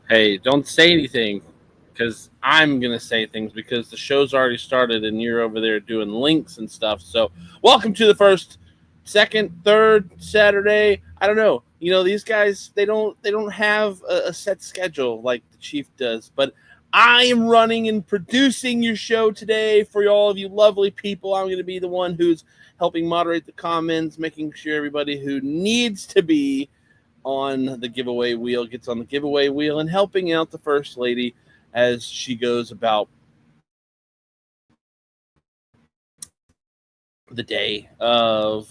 Hey, don't say anything because I'm going to say things because the show's already started and you're over there doing links and stuff. So, welcome to the first, second, third Saturday. I don't know. You know, these guys they don't have a set schedule like the Chief does, but I am running and producing your show today for all of you lovely people. I'm going to be the one who's helping moderate the comments, making sure everybody who needs to be on the giveaway wheel gets on the giveaway wheel and helping out the first lady as she goes about the day of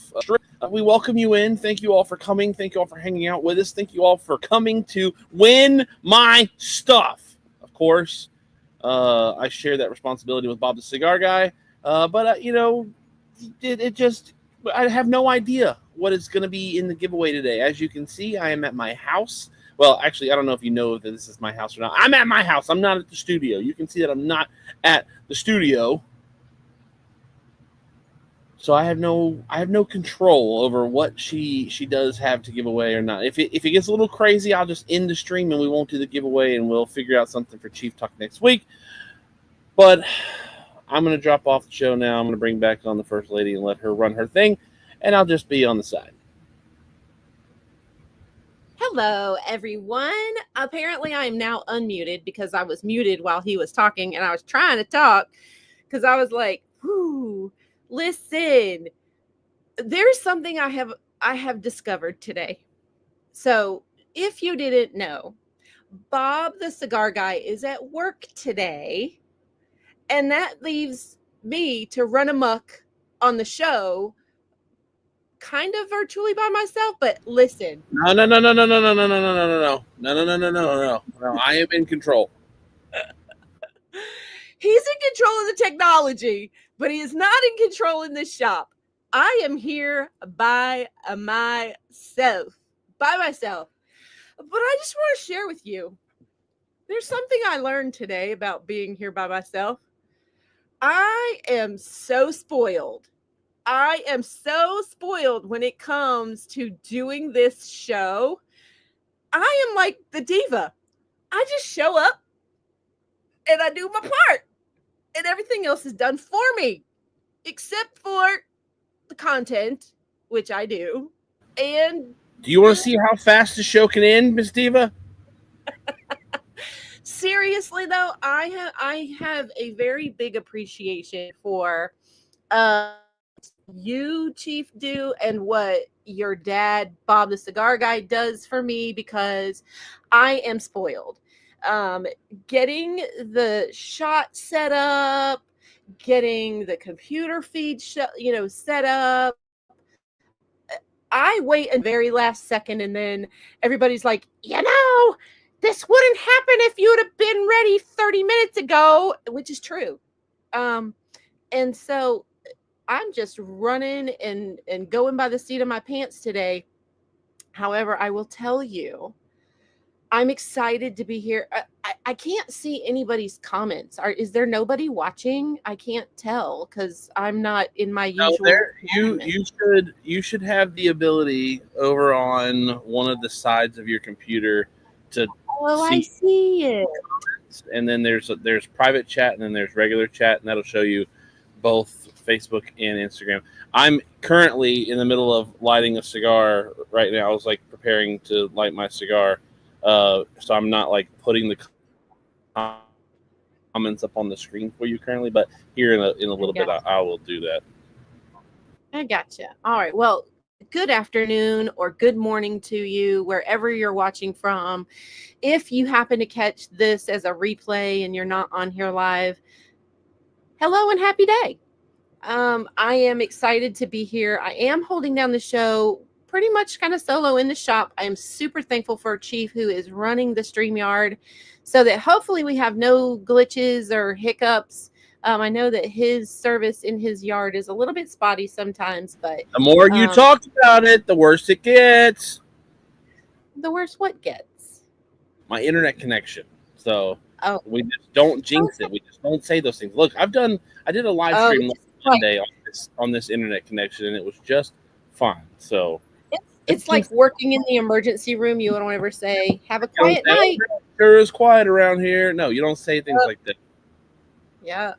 we welcome you in. Thank you all for coming. Thank you all for hanging out with us. Thank you all for coming to win my stuff. Of course, I share that responsibility with Bob the Cigar Guy, but you know, it just I have no idea what is going to be in the giveaway today. As you can see, I am at my house. Well, actually, I don't know if you know that this is my house or not. I'm at my house. I'm not at the studio. You can see that I'm not at the studio. So I have no control over what she does have to give away or not. If it gets a little crazy, I'll just end the stream and we won't do the giveaway and we'll figure out something for Chief Talk next week. But I'm going to drop off the show now. I'm going to bring back on the First Lady and let her run her thing, and I'll just be on the side. Hello, everyone. Apparently, I am now unmuted because I was muted while he was talking, and I was trying to talk because I was like, "Whoo, listen, there's something I have discovered today." So, if you didn't know, Bob the Cigar Guy is at work today, and that leaves me to run amok on the show kind of virtually by myself, but listen. No. I am in control. He's in control of the technology, but he is not in control in this shop. I am here by myself. But I just want to share with you. There's something I learned today about being here by myself. I am so spoiled. I am so spoiled when it comes to doing this show. I am like the diva. I just show up and I do my part, and everything else is done for me, except for the content, which I do. And do you want to see how fast the show can end, Miss Diva? Seriously, though, I have a very big appreciation for you, Chief, do and what your dad, Bob the Cigar Guy, does for me, because I am spoiled. Getting the shot set up, getting the computer feed set up. I wait until the very last second, and then everybody's like, this wouldn't happen if you'd have been ready 30 minutes ago, which is true. And so I'm just running and going by the seat of my pants today. However, I will tell you, I'm excited to be here. I can't see anybody's comments. Is there nobody watching? I can't tell because I'm not in my usual. No, you should have the ability over on one of the sides of your computer to I see it. And then there's private chat, and then there's regular chat, and that'll show you both Facebook and Instagram. I'm currently in the middle of lighting a cigar right now. I was like preparing to light my cigar. So I'm not like putting the comments up on the screen for you currently, but here in a little bit, I will do that. I gotcha. All right. Well, good afternoon or good morning to you, wherever you're watching from. If you happen to catch this as a replay and you're not on here live, hello and happy day. I am excited to be here. I am holding down the show pretty much kind of solo in the shop. I am super thankful for Chief, who is running the StreamYard, so that hopefully we have no glitches or hiccups. I know that his service in his yard is a little bit spotty sometimes, but the more you talk about it, the worse it gets. The worse what gets? My internet connection. So we just don't jinx it. We just don't say those things. Look, I did a live stream Monday on this internet connection, and it was just fine. So it's like working in the emergency room. You don't ever say, have a quiet night. sure is quiet around here. No, you don't say things like that. Yeah.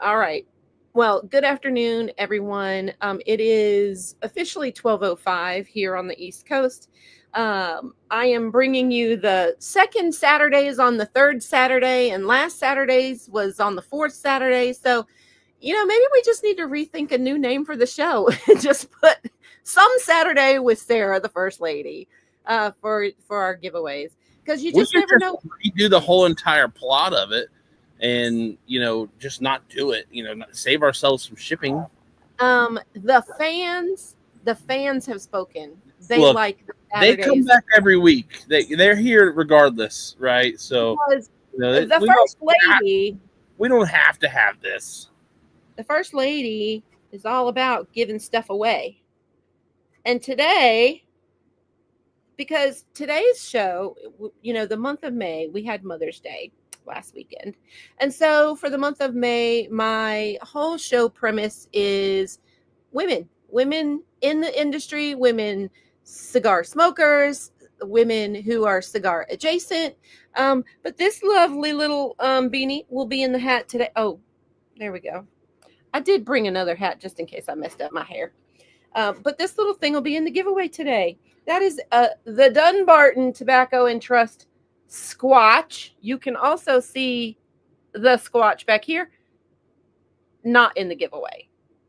All right. Well, good afternoon, everyone. It is officially 12:05 here on the East Coast. I am bringing you the second Saturdays on the third Saturday, and last Saturday's was on the fourth Saturday. So, maybe we just need to rethink a new name for the show. Just put some Saturday with Sarah, the First Lady, for our giveaways, because you just never know. Redo the whole entire plot of it, and just not do it. Save ourselves some shipping. The fans have spoken. They like the Saturdays. They come back every week. They're here regardless, right? So the First Lady, we don't have to have this. The First Lady is all about giving stuff away. And today, because today's show, the month of May, we had Mother's Day last weekend. And so for the month of May, my whole show premise is women in the industry, women cigar smokers, women who are cigar adjacent. But this lovely little beanie will be in the hat today. Oh, there we go. I did bring another hat just in case I messed up my hair. But this little thing will be in the giveaway today. That is the Dunbarton Tobacco and Trust Squatch. You can also see the Squatch back here. Not in the giveaway.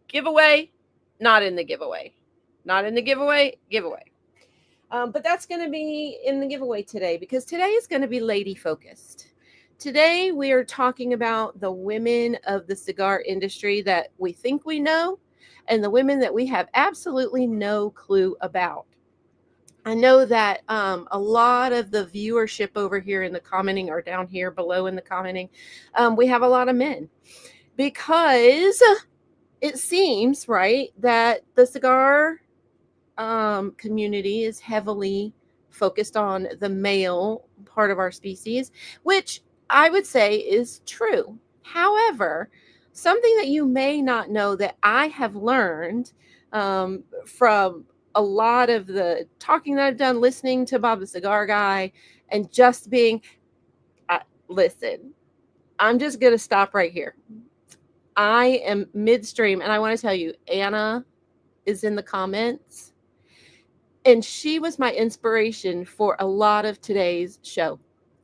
Giveaway, not in the giveaway. Not in the giveaway, giveaway. But that's going to be in the giveaway today, because today is going to be lady focused. Today we are talking about the women of the cigar industry that we think we know, and the women that we have absolutely no clue about. I know that a lot of the viewership over here in the commenting, or down here below in the commenting, we have a lot of men, because it seems, right, that the cigar community is heavily focused on the male part of our species, which I would say is true. However, something that you may not know that I have learned from a lot of the talking that I've done, listening to Bob the Cigar Guy, and just being, listen, I'm just going to stop right here. I am midstream, and I want to tell you, Anna is in the comments, and she was my inspiration for a lot of today's show.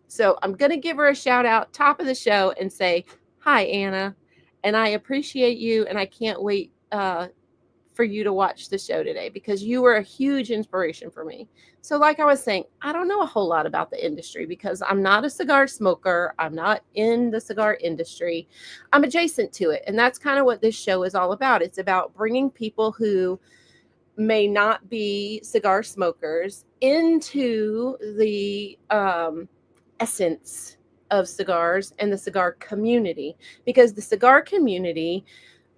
So I'm going to give her a shout out top of the show and say, hi, Anna, and I appreciate you, and I can't wait for you to watch the show today, because you were a huge inspiration for me. So like I was saying, I don't know a whole lot about the industry, because I'm not a cigar smoker. I'm not in the cigar industry. I'm adjacent to it. And that's kind of what this show is all about. It's about bringing people who may not be cigar smokers into the essence of cigars and the cigar community, because the cigar community,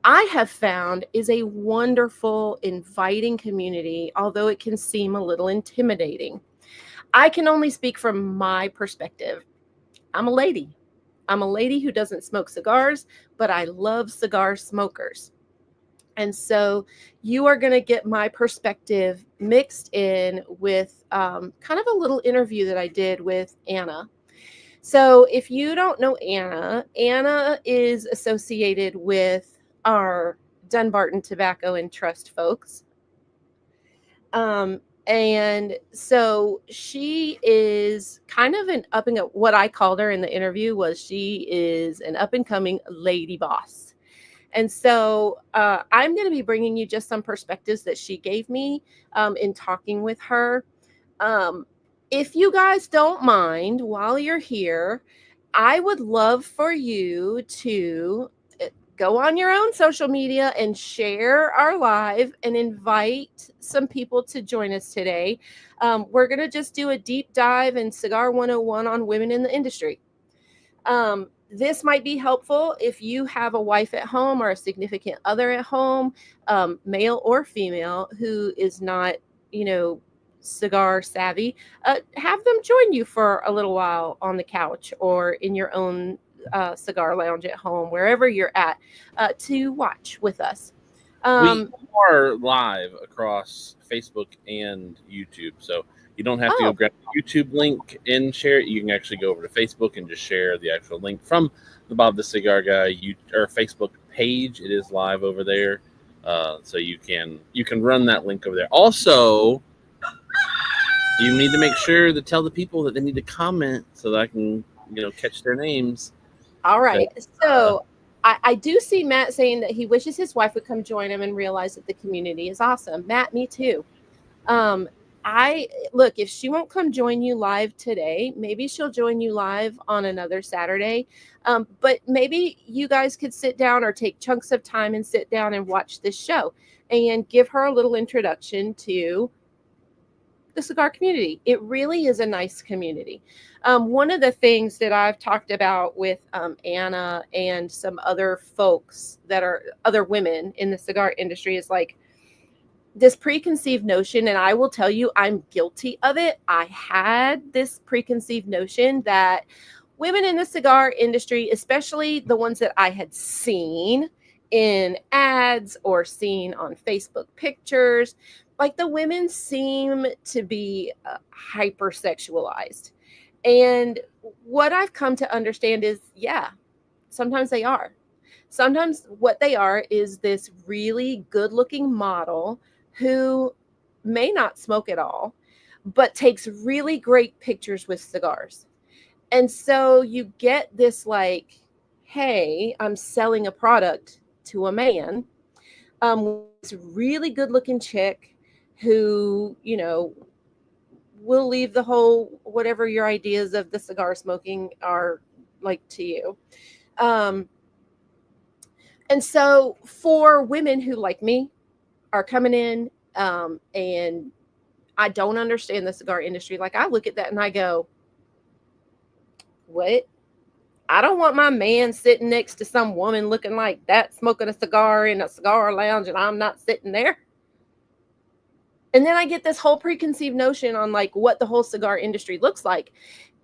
I have found, is a wonderful, inviting community, although it can seem a little intimidating. I can only speak from my perspective. I'm a lady. I'm a lady who doesn't smoke cigars, but I love cigar smokers. And so you are going to get my perspective mixed in with kind of a little interview that I did with Anna. So if you don't know Anna, Anna is associated with our Dunbarton Tobacco and Trust folks. And so she is kind of an what I called her in the interview was she is an up and coming lady boss. And so I'm going to be bringing you just some perspectives that she gave me in talking with her. If you guys don't mind, while you're here, I would love for you to go on your own social media and share our live and invite some people to join us today. We're going to just do a deep dive in Cigar 101 on women in the industry. This might be helpful if you have a wife at home or a significant other at home, male or female, who is not, cigar savvy. Have them join you for a little while on the couch or in your own cigar lounge at home, wherever you're at, to watch with us. We are live across Facebook and YouTube, so You don't have to go grab the YouTube link and share it. You can actually go over to Facebook and just share the actual link from the Bob the Cigar Guy Facebook page. It is live over there, so you can run that link over there. Also, you need to make sure to tell the people that they need to comment so that I can catch their names. All right. So I do see Matt saying that he wishes his wife would come join him and realize that the community is awesome. Matt, me too. Look, if she won't come join you live today, maybe she'll join you live on another Saturday. But maybe you guys could sit down or take chunks of time and sit down and watch this show and give her a little introduction to the cigar community. It really is a nice community. One of the things that I've talked about with Anna and some other folks that are other women in the cigar industry is like this preconceived notion. And I will tell you, I'm guilty of it. I had this preconceived notion that women in the cigar industry, especially the ones that I had seen in ads or seen on Facebook pictures, like the women seem to be hypersexualized. And what I've come to understand is, yeah, sometimes they are. Sometimes what they are is this really good-looking model who may not smoke at all, but takes really great pictures with cigars. And so you get this like, hey, I'm selling a product to a man. This really good-looking chick who, will leave the whole, whatever your ideas of the cigar smoking are like to you. And so for women who, like me, are coming in and I don't understand the cigar industry, like I look at that and I go, what? I don't want my man sitting next to some woman looking like that, smoking a cigar in a cigar lounge, and I'm not sitting there. And then I get this whole preconceived notion on like what the whole cigar industry looks like.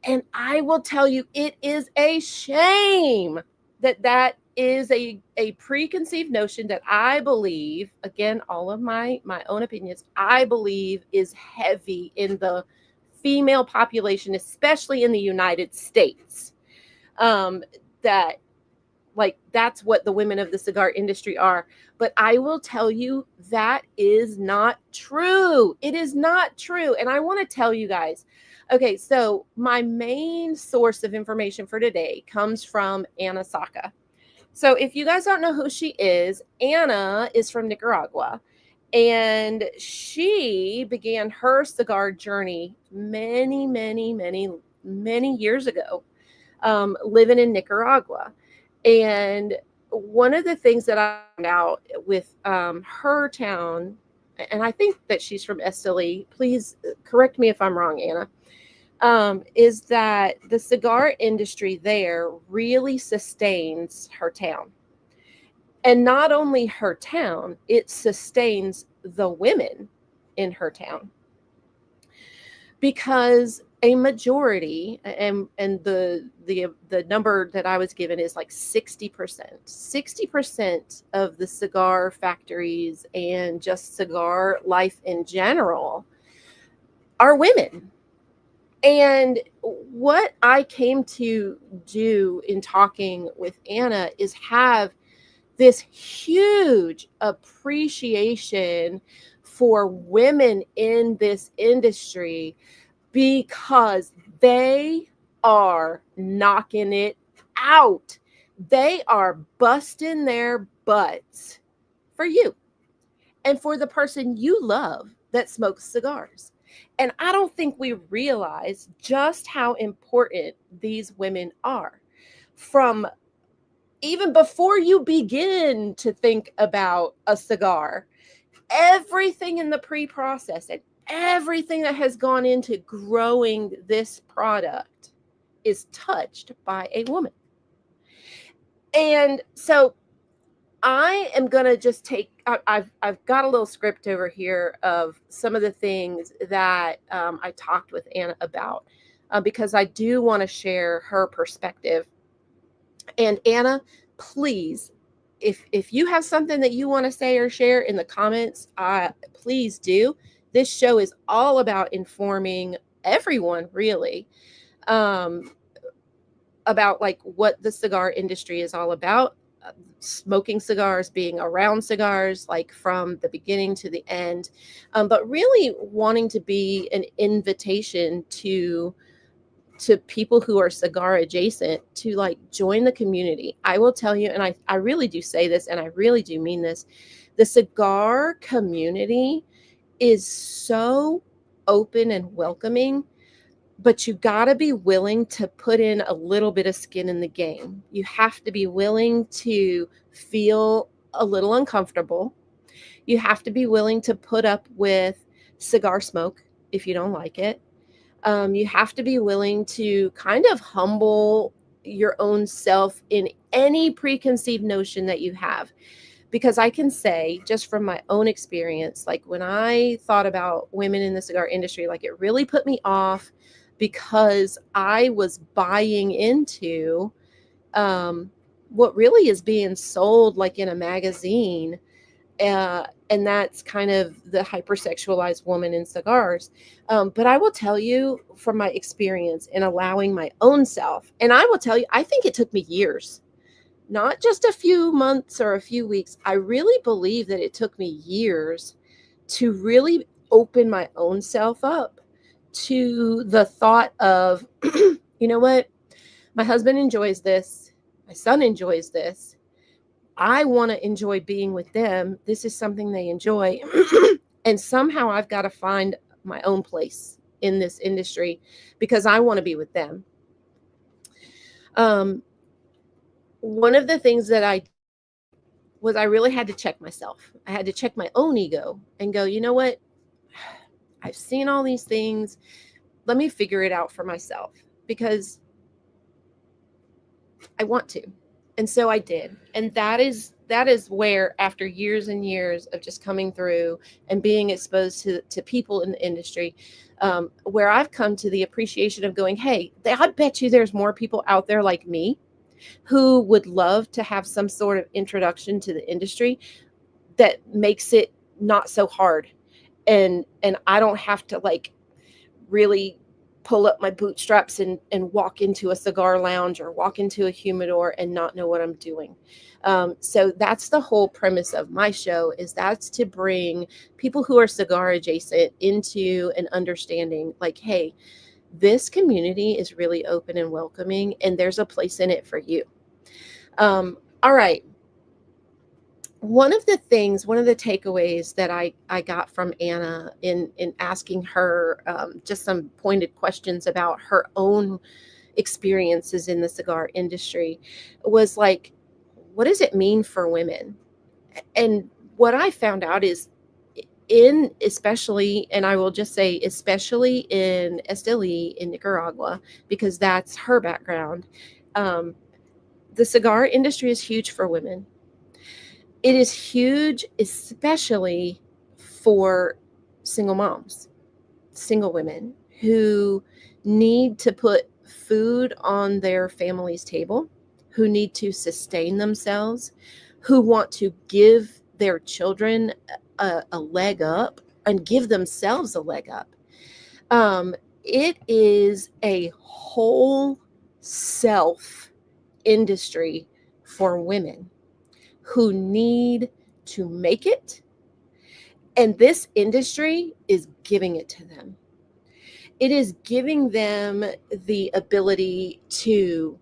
And I will tell you, it is a shame that is a preconceived notion that I believe, again, all of my own opinions, I believe is heavy in the female population, especially in the United States. That like that's what the women of the cigar industry are. But I will tell you that is not true. It is not true. And I want to tell you guys, okay, so my main source of information for today comes from Anna Saka. So if you guys don't know who she is, Anna is from Nicaragua. And she began her cigar journey many, many, many, many years ago, living in Nicaragua. And one of the things that I found out with her town, and I think that she's from Esteli, please correct me if I'm wrong, Anna, is that the cigar industry there really sustains her town. And not only her town, it sustains the women in her town. Because a majority, and the number that I was given is like 60%. 60% of the cigar factories and just cigar life in general are women. And what I came to do in talking with Anna is have this huge appreciation for women in this industry, because they are knocking it out. They are busting their butts for you and for the person you love that smokes cigars. And I don't think we realize just how important these women are. From even before you begin to think about a cigar, everything in the pre-process and everything that has gone into growing this product is touched by a woman. And so I am going to just I've got a little script over here of some of the things that I talked with Anna about, because I do want to share her perspective. And Anna, please, if you have something that you want to say or share in the comments, please do. This show is all about informing everyone, really, um, about like what the cigar industry is all about, smoking cigars, being around cigars, like from the beginning to the end, but really wanting to be an invitation to people who are cigar adjacent to like join the community. I will tell you, and I really do say this, and I really do mean this, the cigar community is so open and welcoming, but you got to be willing to put in a little bit of skin in the game. You have to be willing to feel a little uncomfortable. You have to be willing to put up with cigar smoke if you don't like it. You have to be willing to kind of humble your own self in any preconceived notion that you have. Because I can say, just from my own experience, like when I thought about women in the cigar industry, like it really put me off because I was buying into what really is being sold like in a magazine. And that's kind of the hypersexualized woman in cigars. But I will tell you from my experience in allowing my own self, and I will tell you, I think it took me years, not just a few months or a few weeks. I really believe that it took me years to really open my own self up to the thought of, you know what? My husband enjoys this. My son enjoys this. I want to enjoy being with them. This is something they enjoy. And somehow I've got to find my own place in this industry because I want to be with them. One of the things that I really had to check myself. I had to check my own ego and go, you know what? I've seen all these things. Let me figure it out for myself because I want to. And so I did. And that is where, after years and years of just coming through and being exposed to people in the industry, where I've come to the appreciation of going, hey, I bet you there's more people out there like me who would love to have some sort of introduction to the industry that makes it not so hard. And I don't have to like really pull up my bootstraps and walk into a cigar lounge or walk into a humidor and not know what I'm doing. So that's the whole premise of my show, is that's to bring people who are cigar adjacent into an understanding like, hey, this community is really open and welcoming, and there's a place in it for you. All right. One of the takeaways that I got from Anna in asking her just some pointed questions about her own experiences in the cigar industry was like, what does it mean for women? And what I found out is especially, and I will just say, especially in Esteli in Nicaragua, because that's her background, the cigar industry is huge for women. It is huge, especially for single moms, single women who need to put food on their family's table, who need to sustain themselves, who want to give their children a leg up and give themselves a leg up. It is a whole self industry for women who need to make it, and this industry is giving it to them. It is giving them the ability to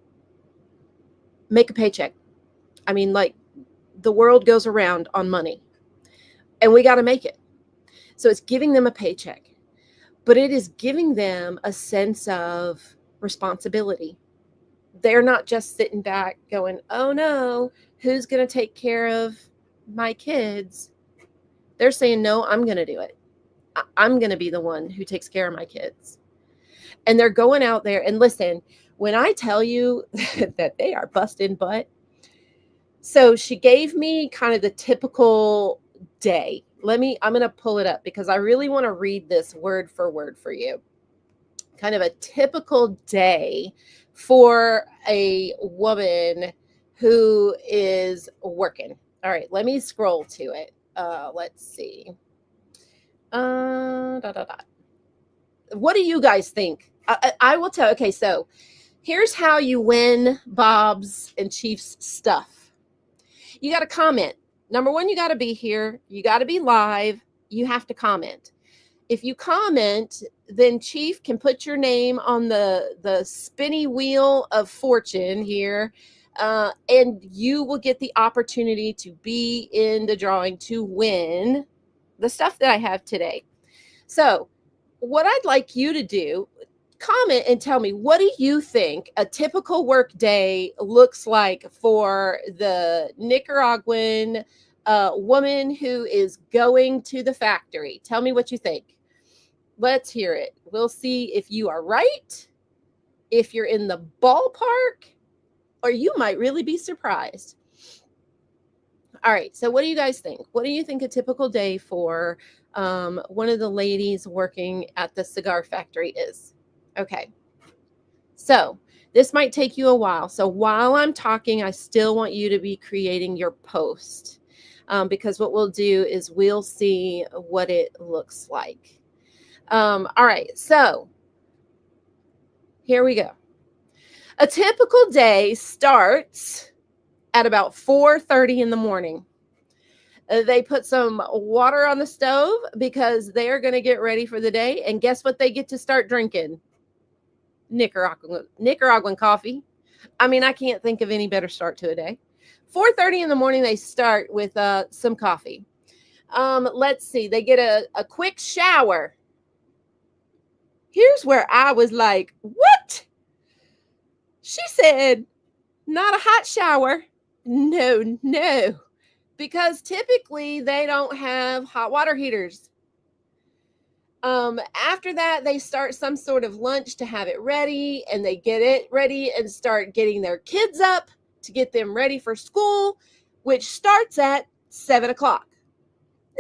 make a paycheck. I mean, like, the world goes around on money, and we got to make it. So it's giving them a paycheck, but it is giving them a sense of responsibility. They're not just sitting back going, oh no, who's going to take care of my kids? They're saying, no, I'm going to do it. I'm going to be the one who takes care of my kids. And they're going out there, and listen, when I tell you that they are busting butt. So she gave me kind of the typical day. I'm going to pull it up because I really want to read this word for word for you. Kind of a typical day for a woman who is working. All right, let me scroll to it. Let's see. Dot, dot, dot. What do you guys think? I will tell. Okay, so here's how you win Bob's and Chief's stuff. You got to comment. Number one, you got to be here. You got to be live. You have to comment. If you comment, then Chief can put your name on the spinny wheel of fortune here, and you will get the opportunity to be in the drawing to win the stuff that I have today. So what I'd like you to do, comment and tell me, what do you think a typical work day looks like for the Nicaraguan woman who is going to the factory? Tell me what you think. Let's hear it. We'll see if you are right, if you're in the ballpark, or you might really be surprised. All right. So what do you guys think? What do you think a typical day for one of the ladies working at the cigar factory is? Okay. So this might take you a while. So while I'm talking, I still want you to be creating your post, because what we'll do is we'll see what it looks like. All right. So here we go. A typical day starts at about 4:30 in the morning. They put some water on the stove because they are going to get ready for the day. And guess what they get to start drinking? Nicaraguan coffee. I mean, I can't think of any better start to a day. 4:30 in the morning, they start with some coffee. Let's see. They get a quick shower. Here's where I was like, what? She said, not a hot shower. No. Because typically they don't have hot water heaters. After that, they start some sort of lunch to have it ready, and they get it ready and start getting their kids up to get them ready for school, which starts at 7 o'clock.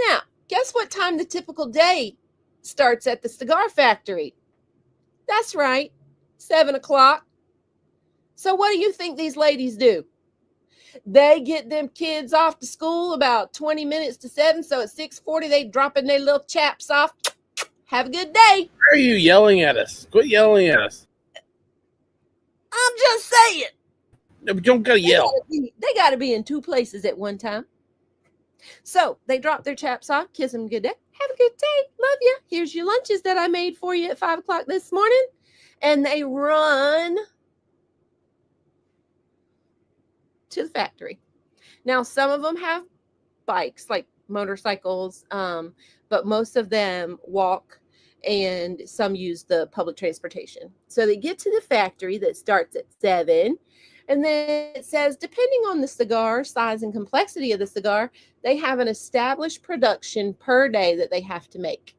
Now, guess what time the typical day starts at the cigar factory? That's right, 7 o'clock. So what do you think these ladies do? They get them kids off to school about 20 minutes to 7. So at 6:40, they dropping their little chaps off. Have a good day. Why are you yelling at us? Quit yelling at us. I'm just saying. No, but don't gotta yell. They got to be in two places at one time. So they drop their chaps off, kiss them good day. Have a good day. Love you. Here's your lunches that I made for you at 5 o'clock this morning. And they run to the factory. Now, some of them have bikes, like motorcycles, but most of them walk, and some use the public transportation. So they get to the factory that starts at 7. And then it says, depending on the cigar, size and complexity of the cigar, they have an established production per day that they have to make.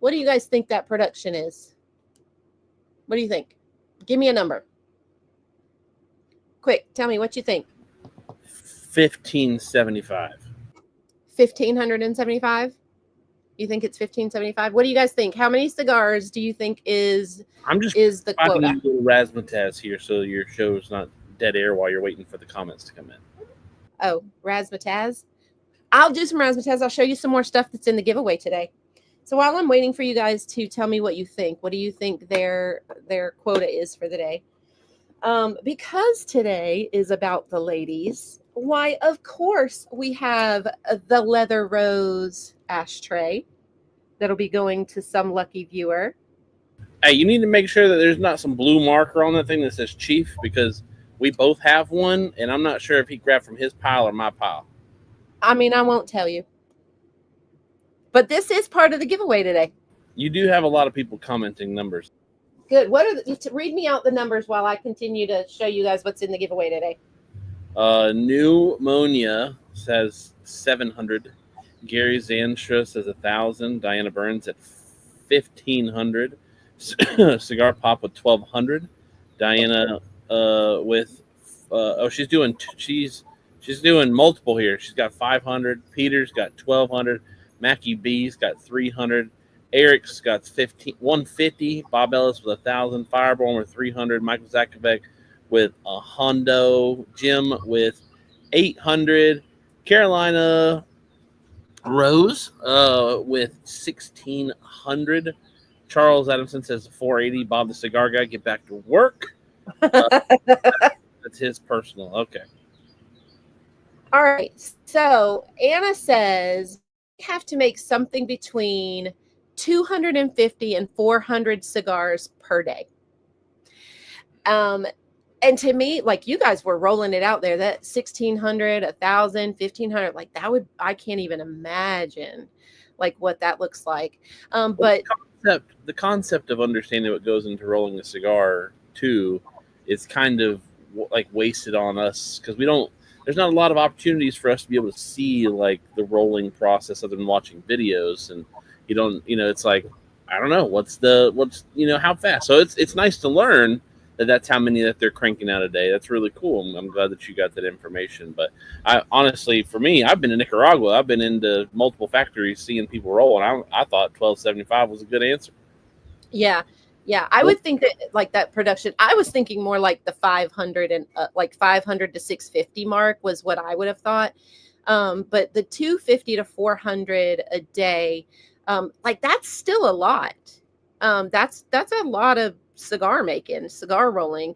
What do you guys think that production is? What do you think? Give me a number. Quick, tell me what you think. 1575. 1,575? You think it's 1,575? What do you guys think? How many cigars do you think is the quota? I'm just little razzmatazz here so your show's not dead air while you're waiting for the comments to come in. Oh, razzmatazz? I'll do some razzmatazz. I'll show you some more stuff that's in the giveaway today. So while I'm waiting for you guys to tell me what you think, what do you think their quota is for the day? Because today is about the ladies, why, of course, we have the Leather Rose ashtray that'll be going to some lucky viewer. Hey, you need to make sure that there's not some blue marker on that thing that says Chief, because we both have one, and I'm not sure if he grabbed from his pile or my pile. I mean, I won't tell you. But this is part of the giveaway today. You do have a lot of people commenting numbers. Good. Read me out the numbers while I continue to show you guys what's in the giveaway today. Pneumonia says 700. Gary Zanstra says 1,000. Diana Burns at 1,500. Cigar Pop with 1,200. Diana with she's doing multiple here. She's got 500. Peter's got 1,200. Mackie B's got 300. Eric's got 150. Bob Ellis with 1,000. Fireborn with 300. Michael Zakovec with a hundo. Jim with 800. Carolina Rose with 1,600. Charles Adamson says 480. Bob the Cigar Guy, get back to work. That's his personal. Okay. All right. So Anna says you have to make something between 250 and 400 cigars per day. And to me, like you guys were rolling it out there, that 1,600, 1,000, 1,500, like that would, I can't even imagine like what that looks like. But the concept of understanding what goes into rolling a cigar too is kind of like wasted on us because there's not a lot of opportunities for us to be able to see like the rolling process other than watching videos. And it's like, I don't know, what's how fast. So it's nice to learn that's how many that they're cranking out a day. That's really cool. I'm glad that you got that information. But I honestly, for me, I've been to Nicaragua. I've been into multiple factories seeing people roll, and I thought 1275 was a good answer. Yeah. I would think that like that production, I was thinking more like the 500 and like 500 to 650 mark was what I would have thought. But the 250 to 400 a day, like that's still a lot. That's a lot of cigar rolling.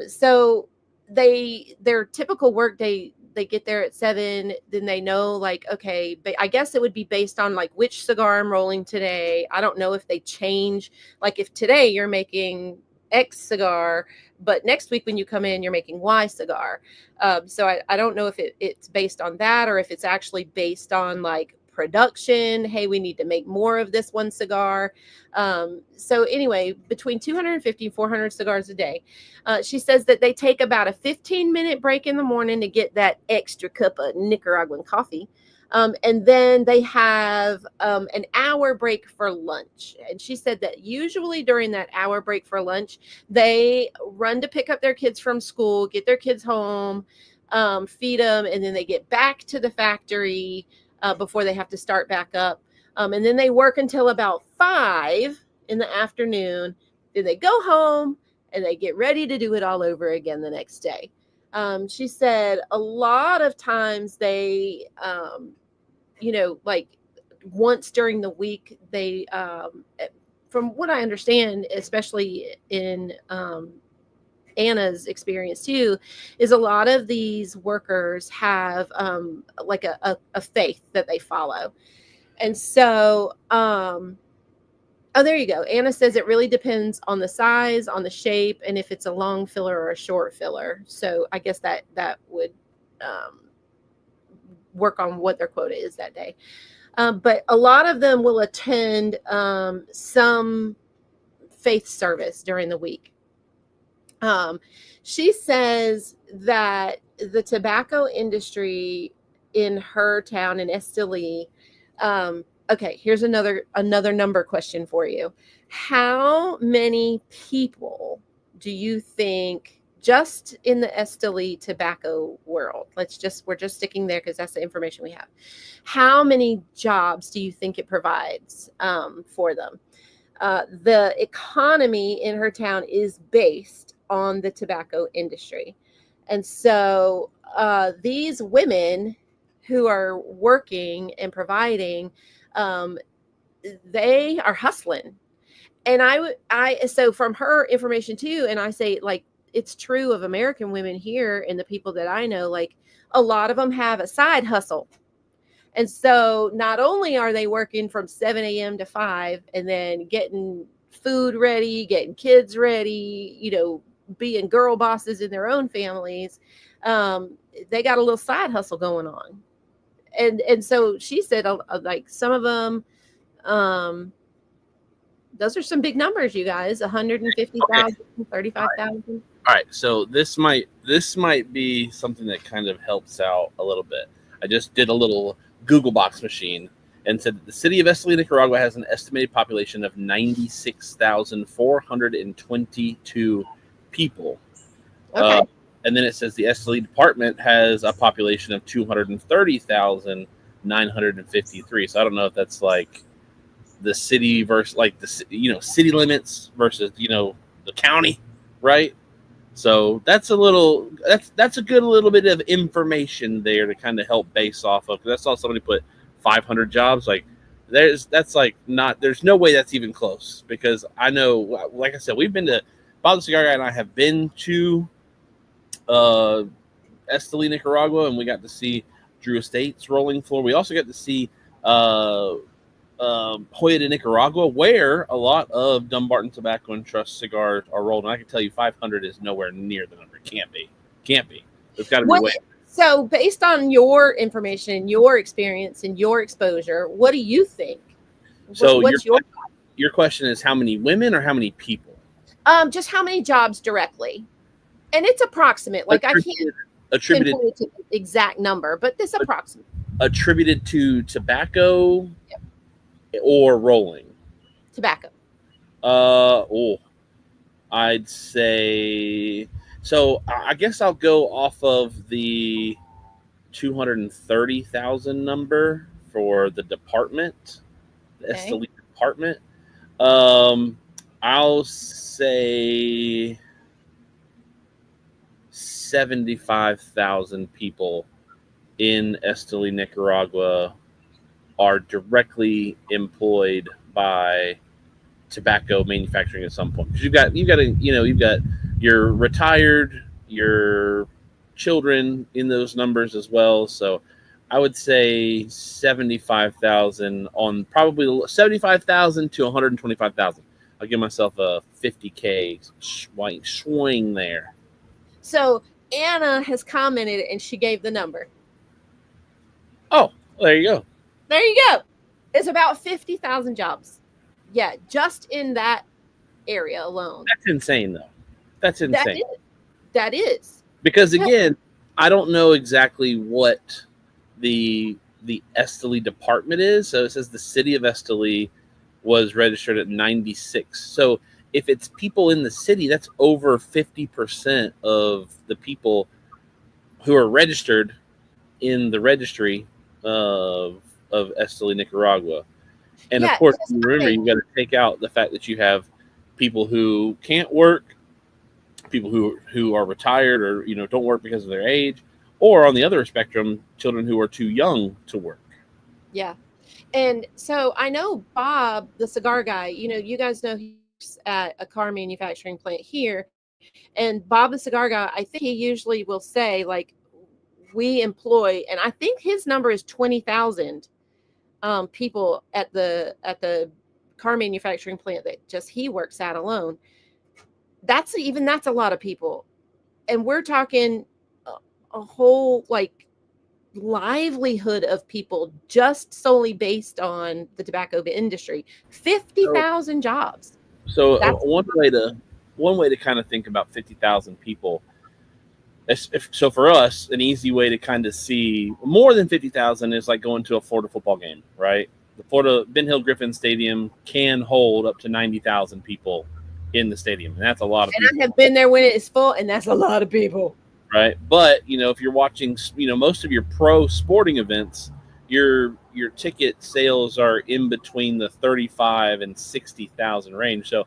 So their typical work day, they get there at 7, then they know like, okay, but I guess it would be based on like which cigar I'm rolling today. I don't know if they change, like if today you're making X cigar, but next week when you come in, you're making Y cigar. So I don't know if it's based on that or if it's actually based on like production. Hey, we need to make more of this one cigar. So anyway, between 250 and 400 cigars a day. She says that they take about a 15-minute break in the morning to get that extra cup of Nicaraguan coffee. And then they have an hour break for lunch. And she said that usually during that hour break for lunch, they run to pick up their kids from school, get their kids home, feed them, and then they get back to the factory before they have to start back up. And then they work until about 5 in the afternoon. Then they go home and they get ready to do it all over again the next day. She said a lot of times they, like once during the week, they, from what I understand, especially in Anna's experience too, is a lot of these workers have like a faith that they follow. And so, there you go. Anna says it really depends on the size, on the shape, and if it's a long filler or a short filler. So I guess that would work on what their quota is that day. But a lot of them will attend some faith service during the week. She says that the tobacco industry in her town in Esteli, okay, here's another number question for you. How many people do you think just in the Esteli tobacco world, we're just sticking there because that's the information we have. How many jobs do you think it provides for them? The economy in her town is based on the tobacco industry. And so these women who are working and providing, they are hustling. And so from her information too, and I say like, it's true of American women here and the people that I know, like a lot of them have a side hustle. And so not only are they working from 7 a.m. to 5 and then getting food ready, getting kids ready, being girl bosses in their own families, they got a little side hustle going on. And so she said, like some of them, those are some big numbers, you guys, 150,000, 35,000. All right. So this might be something that kind of helps out a little bit. I just did a little Google box machine and said that the city of Esteli, Nicaragua has an estimated population of 96,422 people. Okay. And then it says the Esteli department has a population of 230,953. So I don't know if that's like the city versus like the city limits versus the county, right? So that's a good little bit of information there to kind of help base off of. Because I saw somebody put 500 jobs. Like there's no way that's even close, because I know, like I said, we've been to Bob the Cigar Guy and I have been to Esteli, Nicaragua, and we got to see Drew Estates rolling floor. We also got to see Hoya de Nicaragua, where a lot of Dumbarton Tobacco and Trust cigars are rolled. And I can tell you 500 is nowhere near the number. Can't be. There's got to be way. So based on your information, your experience, and your exposure, what do you think? So your question is how many women or how many people? Just how many jobs directly. And it's approximate. Like I can't attributed to the exact number, but this approximate. Attributed to tobacco or rolling? Tobacco. I'd say so. I guess I'll go off of the 230,000 number for the department, the Esteli department. I'll say 75,000 people in Esteli, Nicaragua are directly employed by tobacco manufacturing at some point. Because you've got your retired, your children in those numbers as well. So I would say 75,000 on probably 75,000 to 125,000. I'll give myself a 50K swing there. So Anna has commented and she gave the number. Oh, there you go. There you go. It's about 50,000 jobs. Yeah, just in that area alone. That's insane, though. That's insane. That is. Because, again, I don't know exactly what the Esteli department is. So it says the city of Esteli was registered at 96. So if it's people in the city, that's over 50% of the people who are registered in the registry of Esteli, Nicaragua. And of course, remember, you got to take out the fact that you have people who can't work, people who are retired or don't work because of their age, or on the other spectrum, children who are too young to work. Yeah. And so I know Bob, the cigar guy, you guys know he's at a car manufacturing plant here. And Bob, the cigar guy, I think he usually will say, like, we employ, and I think his number is 20,000 people at the car manufacturing plant that just he works at alone. That's a lot of people. And we're talking a whole livelihood of people just solely based on the tobacco industry. 50,000 jobs. So one way to kind of think about 50,000 people. So for us, an easy way to kind of see more than 50,000 is like going to a Florida football game, right? The Florida Ben Hill Griffin Stadium can hold up to 90,000 people in the stadium, and that's a lot of people. And I have been there when it is full, and that's a lot of people. Right. But, if you're watching, most of your pro sporting events, your ticket sales are in between the 35 and 60,000 range. So,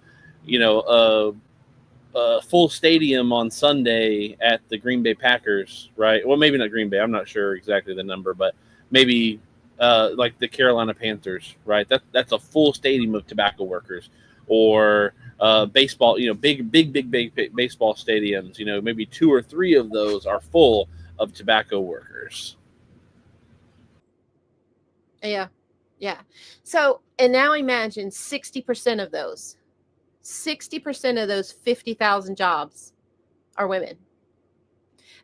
a full stadium on Sunday at the Green Bay Packers, right? Well, maybe not Green Bay. I'm not sure exactly the number, but maybe like the Carolina Panthers, right? That's a full stadium of tobacco workers. Or baseball, big baseball stadiums, maybe 2 or 3 of those are full of tobacco workers. Yeah. So, and now imagine 60% of those 50,000 jobs are women.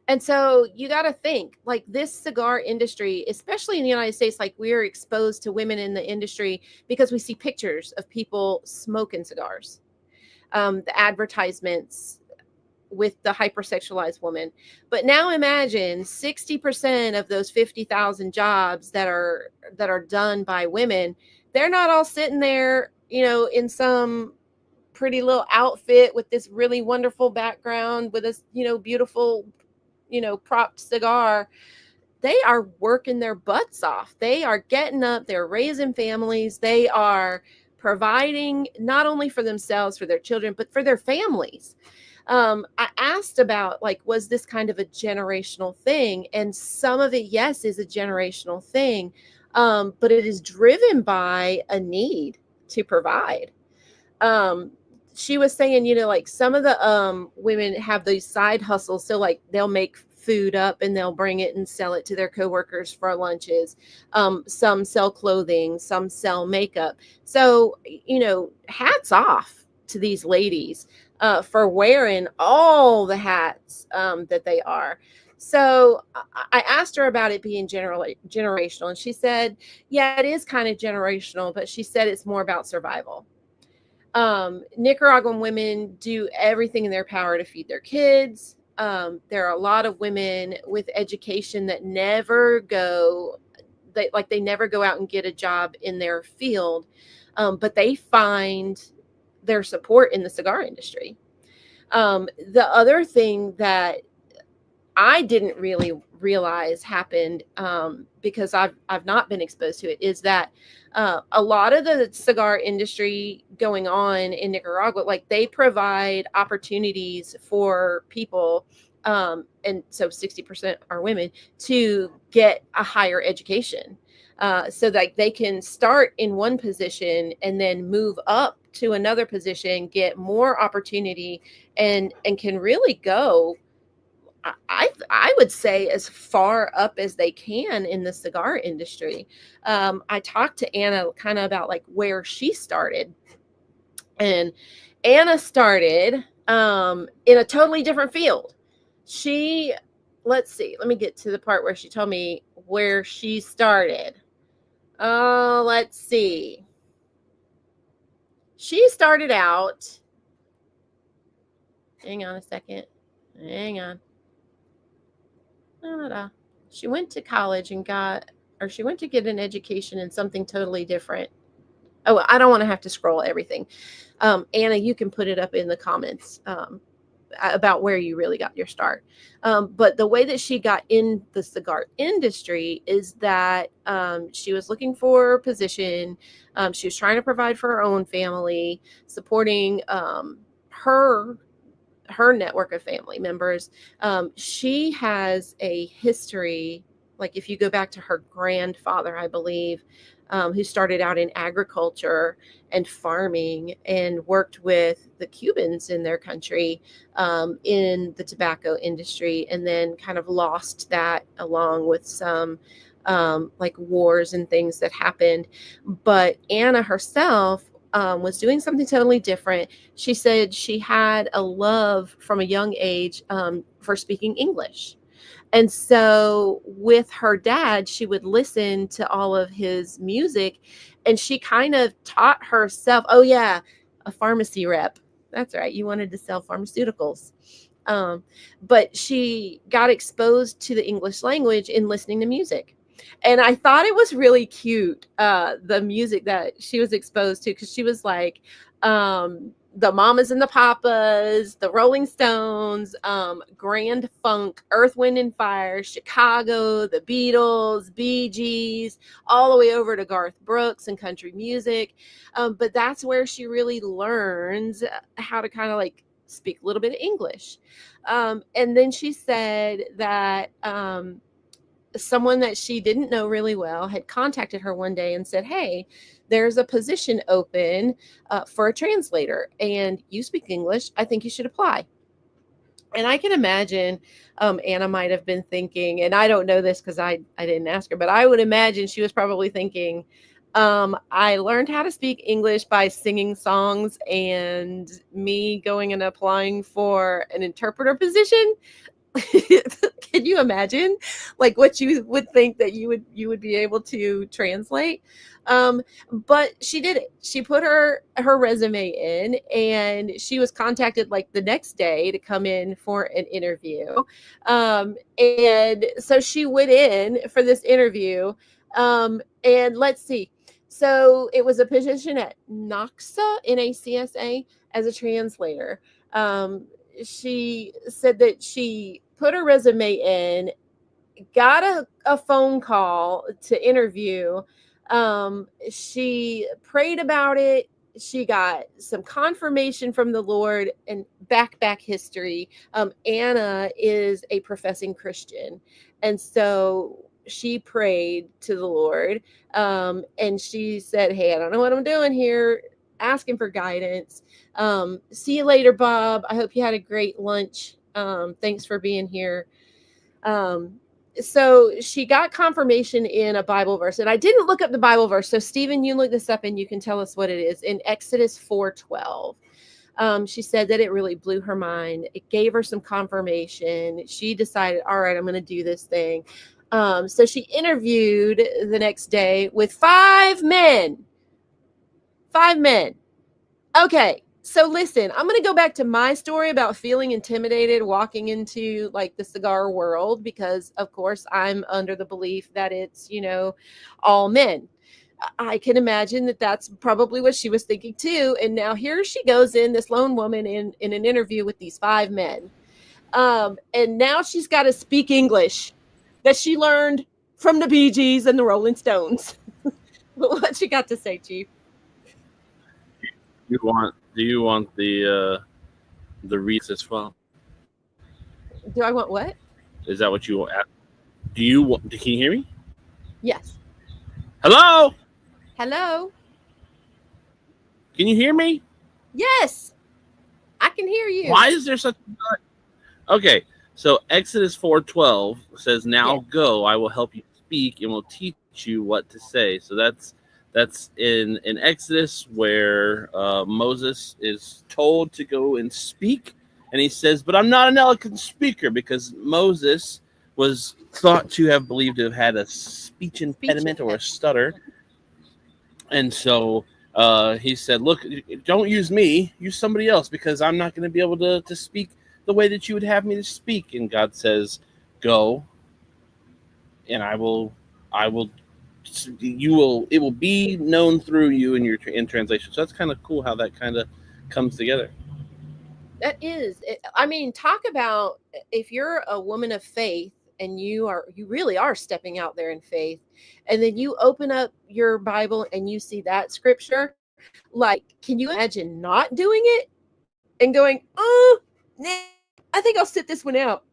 And so you got to think, like, this cigar industry, especially in the United States, like, we're exposed to women in the industry because we see pictures of people smoking cigars, the advertisements with the hypersexualized woman. But now imagine 60% of those 50,000 jobs that are done by women. They're not all sitting there, in some pretty little outfit with this really wonderful background with this, beautiful, propped cigar. They are working their butts off. They are getting up, they're raising families, they are providing not only for themselves, for their children, but for their families. I asked about, was this kind of a generational thing? And some of it, yes, is a generational thing. but it is driven by a need to provide. um she was saying, like some of the women have these side hustles, so like they'll make food up and they'll bring it and sell it to their coworkers for lunches. Some sell clothing, some sell makeup. So hats off to these ladies for wearing all the hats that they are. So I asked her about it being generational, and she said, yeah, it is kind of generational, but she said it's more about survival. Nicaraguan women do everything in their power to feed their kids. There are a lot of women with education that never go, they never go out and get a job in their field, but they find their support in the cigar industry. The other thing that I didn't really realize happened, because I've not been exposed to it, is that a lot of the cigar industry going on in Nicaragua, like they provide opportunities for people, and so 60% are women, to get a higher education, so that they can start in one position and then move up to another position, get more opportunity, and can really go, I would say, as far up as they can in the cigar industry. I talked to Anna kind of about like where she started, and Anna started in a totally different field. Let's see, let me get to the part where she told me where she started. Oh, let's see. She started out, hang on a second. Hang on. She went to college and she went to get an education in something totally different. Oh, I don't want to have to scroll everything. Anna, you can put it up in the comments about where you really got your start. But the way that she got in the cigar industry is that she was looking for a position. She was trying to provide for her own family, supporting her network of family members. She has a history, like if you go back to her grandfather, I believe, who started out in agriculture and farming and worked with the Cubans in their country, in the tobacco industry, and then kind of lost that along with some like wars and things that happened. But Anna herself was doing something totally different. She said she had a love from a young age for speaking English. And so with her dad, she would listen to all of his music, and she kind of taught herself, oh yeah, a pharmacy rep. That's right. You wanted to sell pharmaceuticals. But she got exposed to the English language in listening to music. And I thought it was really cute, the music that she was exposed to, because she was like, the Mamas and the Papas, the Rolling Stones, Grand Funk, Earth, Wind and Fire, Chicago, the Beatles, Bee Gees, all the way over to Garth Brooks and country music. But that's where she really learns how to kind of like speak a little bit of English. And then she said that someone that she didn't know really well had contacted her one day and said, hey, there's a position open for a translator, and you speak English. I think you should apply. And I can imagine Anna might have been thinking, and I don't know this because I didn't ask her, but I would imagine she was probably thinking, I learned how to speak English by singing songs, and me going and applying for an interpreter position. Can you imagine like what you would think that you would be able to translate? But she did it. She put her resume in, and she was contacted like the next day to come in for an interview. And so she went in for this interview, and let's see. So it was a position at NACSA, NACSA, as a translator. She said that she put her resume in, got a phone call to interview. She prayed about it. She got some confirmation from the Lord, and back history. Anna is a professing Christian. And so she prayed to the Lord, and she said, "Hey, I don't know what I'm doing here." Asking for guidance. See you later, Bob. I hope you had a great lunch. Thanks for being here. So she got confirmation in a Bible verse, and I didn't look up the Bible verse. So Stephen, you look this up and you can tell us what it is. In Exodus 4:12, she said that it really blew her mind. It gave her some confirmation. She decided, all right, I'm going to do this thing. So she interviewed the next day with 5 men. 5 men. Okay. So listen, I'm going to go back to my story about feeling intimidated walking into like the cigar world, because of course I'm under the belief that it's, all men. I can imagine that that's probably what she was thinking too. And now here she goes in, this lone woman in an interview with these 5 men. And now she's got to speak English that she learned from the Bee Gees and the Rolling Stones. What you got to say, Chief? Do you want the reads as well? Do I want what? Is that what you want? Do you want? Can you hear me? Yes. Hello. Hello. Can you hear me? Yes, I can hear you. Why is there such? Okay, so Exodus 4:12 says, "Now go, I will help you speak and will teach you what to say." So that's in Exodus where Moses is told to go and speak, and he says, "But I'm not an eloquent speaker," because Moses was thought to have believed to have had a speech impediment or a stutter, and so he said, "Look, don't use me, use somebody else, because I'm not going to be able to speak the way that you would have me to speak." And God says, "Go, and it will be known through you in translation." So that's kind of cool how that kind of comes together. That is, I mean, talk about if you're a woman of faith and you really are stepping out there in faith, and then you open up your Bible and you see that scripture, like, can you imagine not doing it and going, "Oh, nah, I think I'll sit this one out"?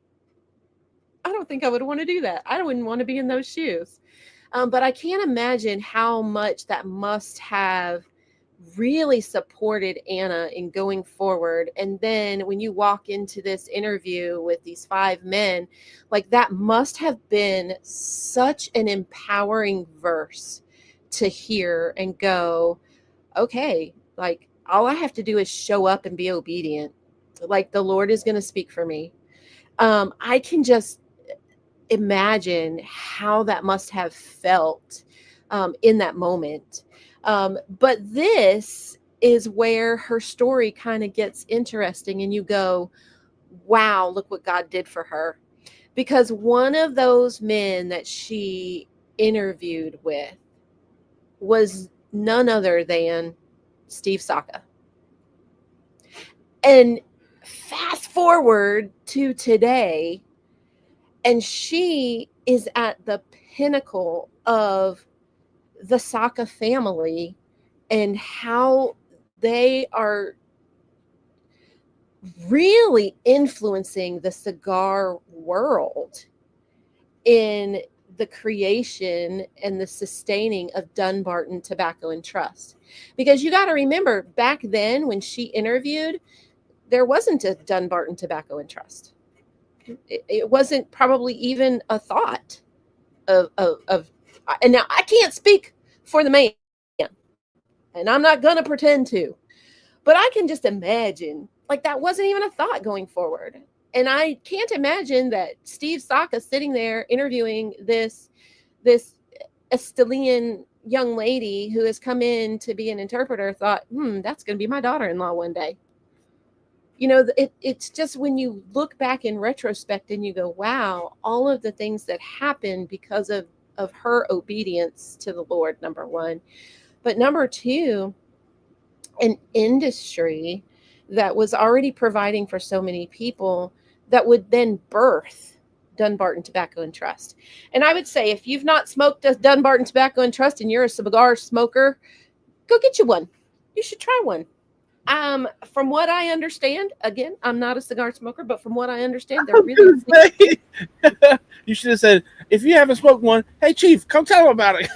I don't think I would want to do that. I wouldn't want to be in those shoes. But I can't imagine how much that must have really supported Anna in going forward. And then when you walk into this interview with these 5 men, like, that must have been such an empowering verse to hear and go, okay, like, all I have to do is show up and be obedient. Like, the Lord is going to speak for me. I can just imagine how that must have felt in that moment. But this is where her story kind of gets interesting, and you go, wow, look what God did for her. Because one of those men that she interviewed with was none other than Steve Saka. And fast forward to today, and she is at the pinnacle of the Saka family and how they are really influencing the cigar world in the creation and the sustaining of Dunbarton Tobacco and Trust. Because you got to remember, back then when she interviewed, there wasn't a Dunbarton Tobacco and Trust. It wasn't probably even a thought of and now I can't speak for the man, and I'm not going to pretend to, but I can just imagine, like, that wasn't even a thought going forward. And I can't imagine that Steve Saka sitting there interviewing this Estelian young lady who has come in to be an interpreter thought, that's going to be my daughter-in-law one day. It's just when you look back in retrospect and you go, wow, all of the things that happened because of her obedience to the Lord, number one. But number two, an industry that was already providing for so many people that would then birth Dunbarton Tobacco and Trust. And I would say, if you've not smoked a Dunbarton Tobacco and Trust and you're a cigar smoker, go get you one. You should try one. From what I understand, again, I'm not a cigar smoker, but from what I understand, they're really You should have said, If you haven't smoked one, hey Chief, come tell them about it.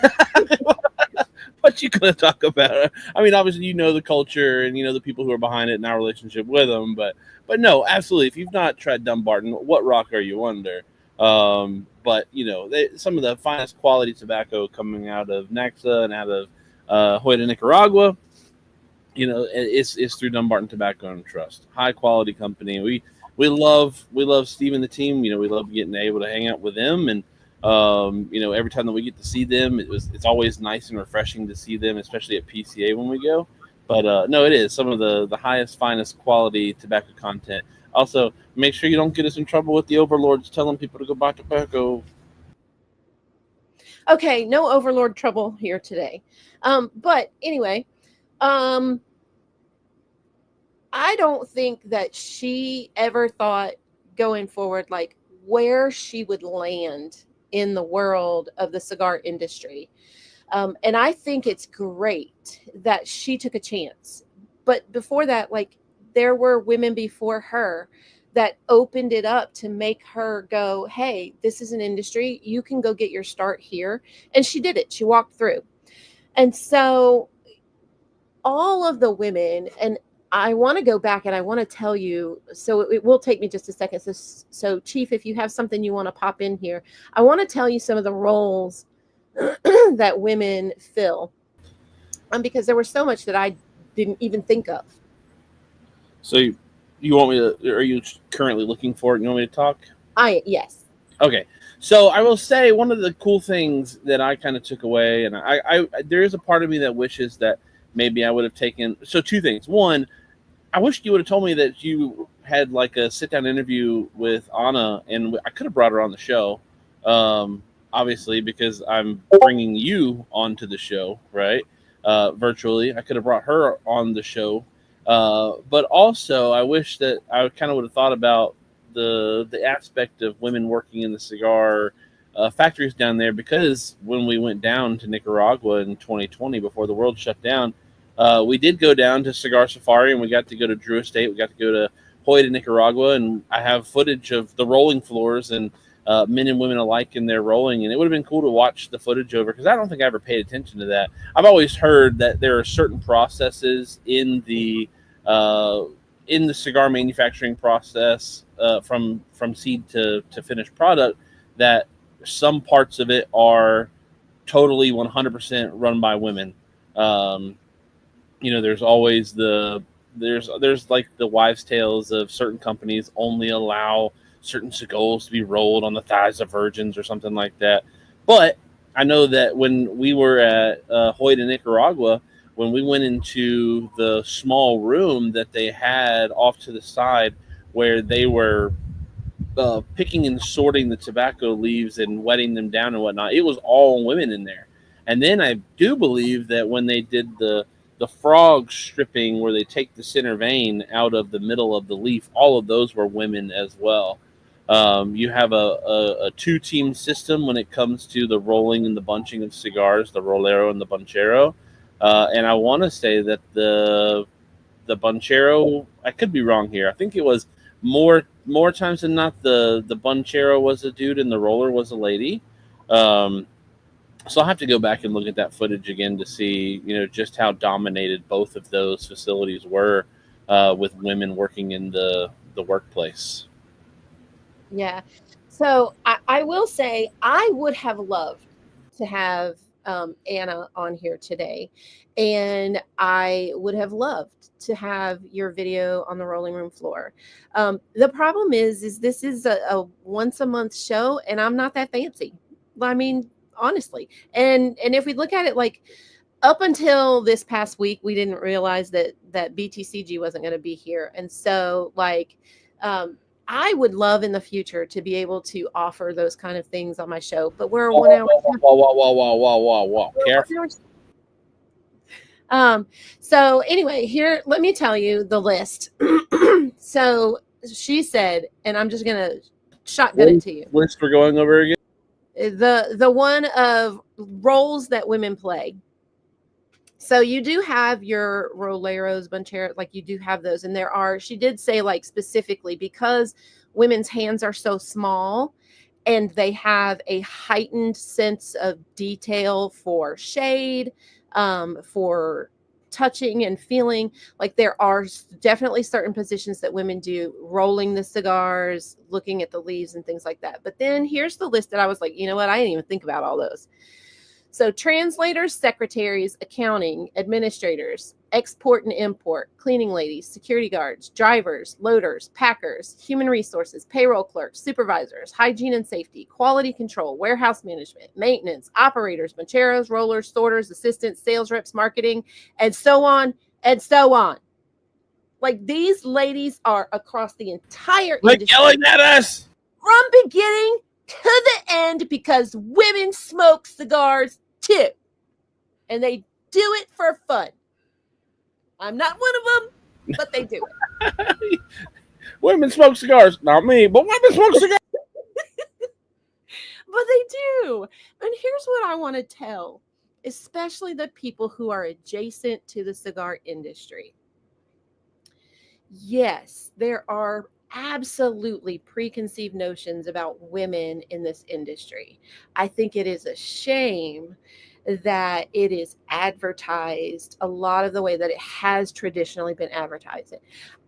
What you gonna talk about? I mean, obviously you know the culture and you know the people who are behind it and our relationship with them, but no, absolutely. If you've not tried Dumbarton, what rock are you under? But you know, some of the finest quality tobacco coming out of Nexa and out of Hoyda, Nicaragua. You know, it's through Dumbarton Tobacco and Trust. High quality company. We love Steve and the team. You know, we love getting able to hang out with them, and you know, every time that we get to see them, it's always nice and refreshing to see them, especially at PCA when we go. But no, it is some of the highest, finest quality tobacco content. Also, make sure you don't get us in trouble with the overlords telling people to go buy tobacco. Okay, no overlord trouble here today. But anyway, I don't think that she ever thought going forward, like where she would land in the world of the cigar industry. And I think it's great that she took a chance. But before that, like there were women before her that opened it up to make her go, hey, this is an industry. You can go get your start here. And she did it. She walked through. And so all of the women, and I want to go back and I want to tell you, so it will take me just a second. So Chief, if you have something you want to pop in here, I want to tell you some of the roles that women fill, because there was so much that I didn't even think of. So you want me to? Are you currently looking for it? You want me to talk? Yes. Okay. So I will say one of the cool things that I kind of took away, and I there is a part of me that wishes that maybe I would have taken. So two things. One, I wish you would have told me that you had like a sit down interview with Anna, and I could have brought her on the show. Obviously, because I'm bringing you onto the show, right? Virtually, I could have brought her on the show. But also, I wish that I kind of would have thought about the aspect of women working in the cigar factories down there, because when we went down to Nicaragua in 2020 before the world shut down, we did go down to Cigar Safari and we got to go to Drew Estate. We got to go to Hoyda, Nicaragua, and I have footage of the rolling floors and men and women alike in there rolling. And it would have been cool to watch the footage over, because I don't think I ever paid attention to that. I've always heard that there are certain processes in the cigar manufacturing process from seed to finished product, that some parts of it are totally 100% run by women. You know, there's always there's like the wives' tales of certain companies only allow certain cigars to be rolled on the thighs of virgins or something like that. But I know that when we were at Hoyda, Nicaragua, when we went into the small room that they had off to the side where they were picking and sorting the tobacco leaves and wetting them down and whatnot, it was all women in there. And then I do believe that when they did the frog stripping, where they take the center vein out of the middle of the leaf, all of those were women as well. You have a two-team system when it comes to the rolling and the bunching of cigars, the rolero and the bunchero. And I want to say that the bunchero, I could be wrong here, I think it was more times than not the bunchero was a dude and the roller was a lady. So I'll have to go back and look at that footage again to see, you know, just how dominated both of those facilities were with women working in the workplace. Yeah. So I will say I would have loved to have Anna on here today, and I would have loved to have your video on the rolling room floor. The problem is this is a once a month show, and I'm not that fancy. I mean, honestly, and if we look at it, like up until this past week, we didn't realize that BTCG wasn't going to be here, and so like. I would love in the future to be able to offer those kind of things on my show, but we're 1 hour. Whoa. Careful. So anyway, here, let me tell you the list. So she said, and I'm just going to shotgun it to you. List we're going over again? The one of roles that women play. So you do have your roleros, buncheros, like you do have those. And she did say like specifically, because women's hands are so small and they have a heightened sense of detail for shade, for touching and feeling. Like there are definitely certain positions that women do, rolling the cigars, looking at the leaves and things like that. But then here's the list that I was like, you know what? I didn't even think about all those. So translators, secretaries, accounting, administrators, export and import, cleaning ladies, security guards, drivers, loaders, packers, human resources, payroll clerks, supervisors, hygiene and safety, quality control, warehouse management, maintenance, operators, mancheros, rollers, sorters, assistants, sales reps, marketing, and so on and so on. Like these ladies are across the entire industry. Yelling at us from beginning to the end, because women smoke cigars too. And they do it for fun. I'm not one of them, but they do it. Women smoke cigars. Not me, but women smoke cigars. But they do. And here's what I want to tell, especially the people who are adjacent to the cigar industry. Yes, there are absolutely preconceived notions about women in this industry. I think it is a shame that it is advertised a lot of the way that it has traditionally been advertised.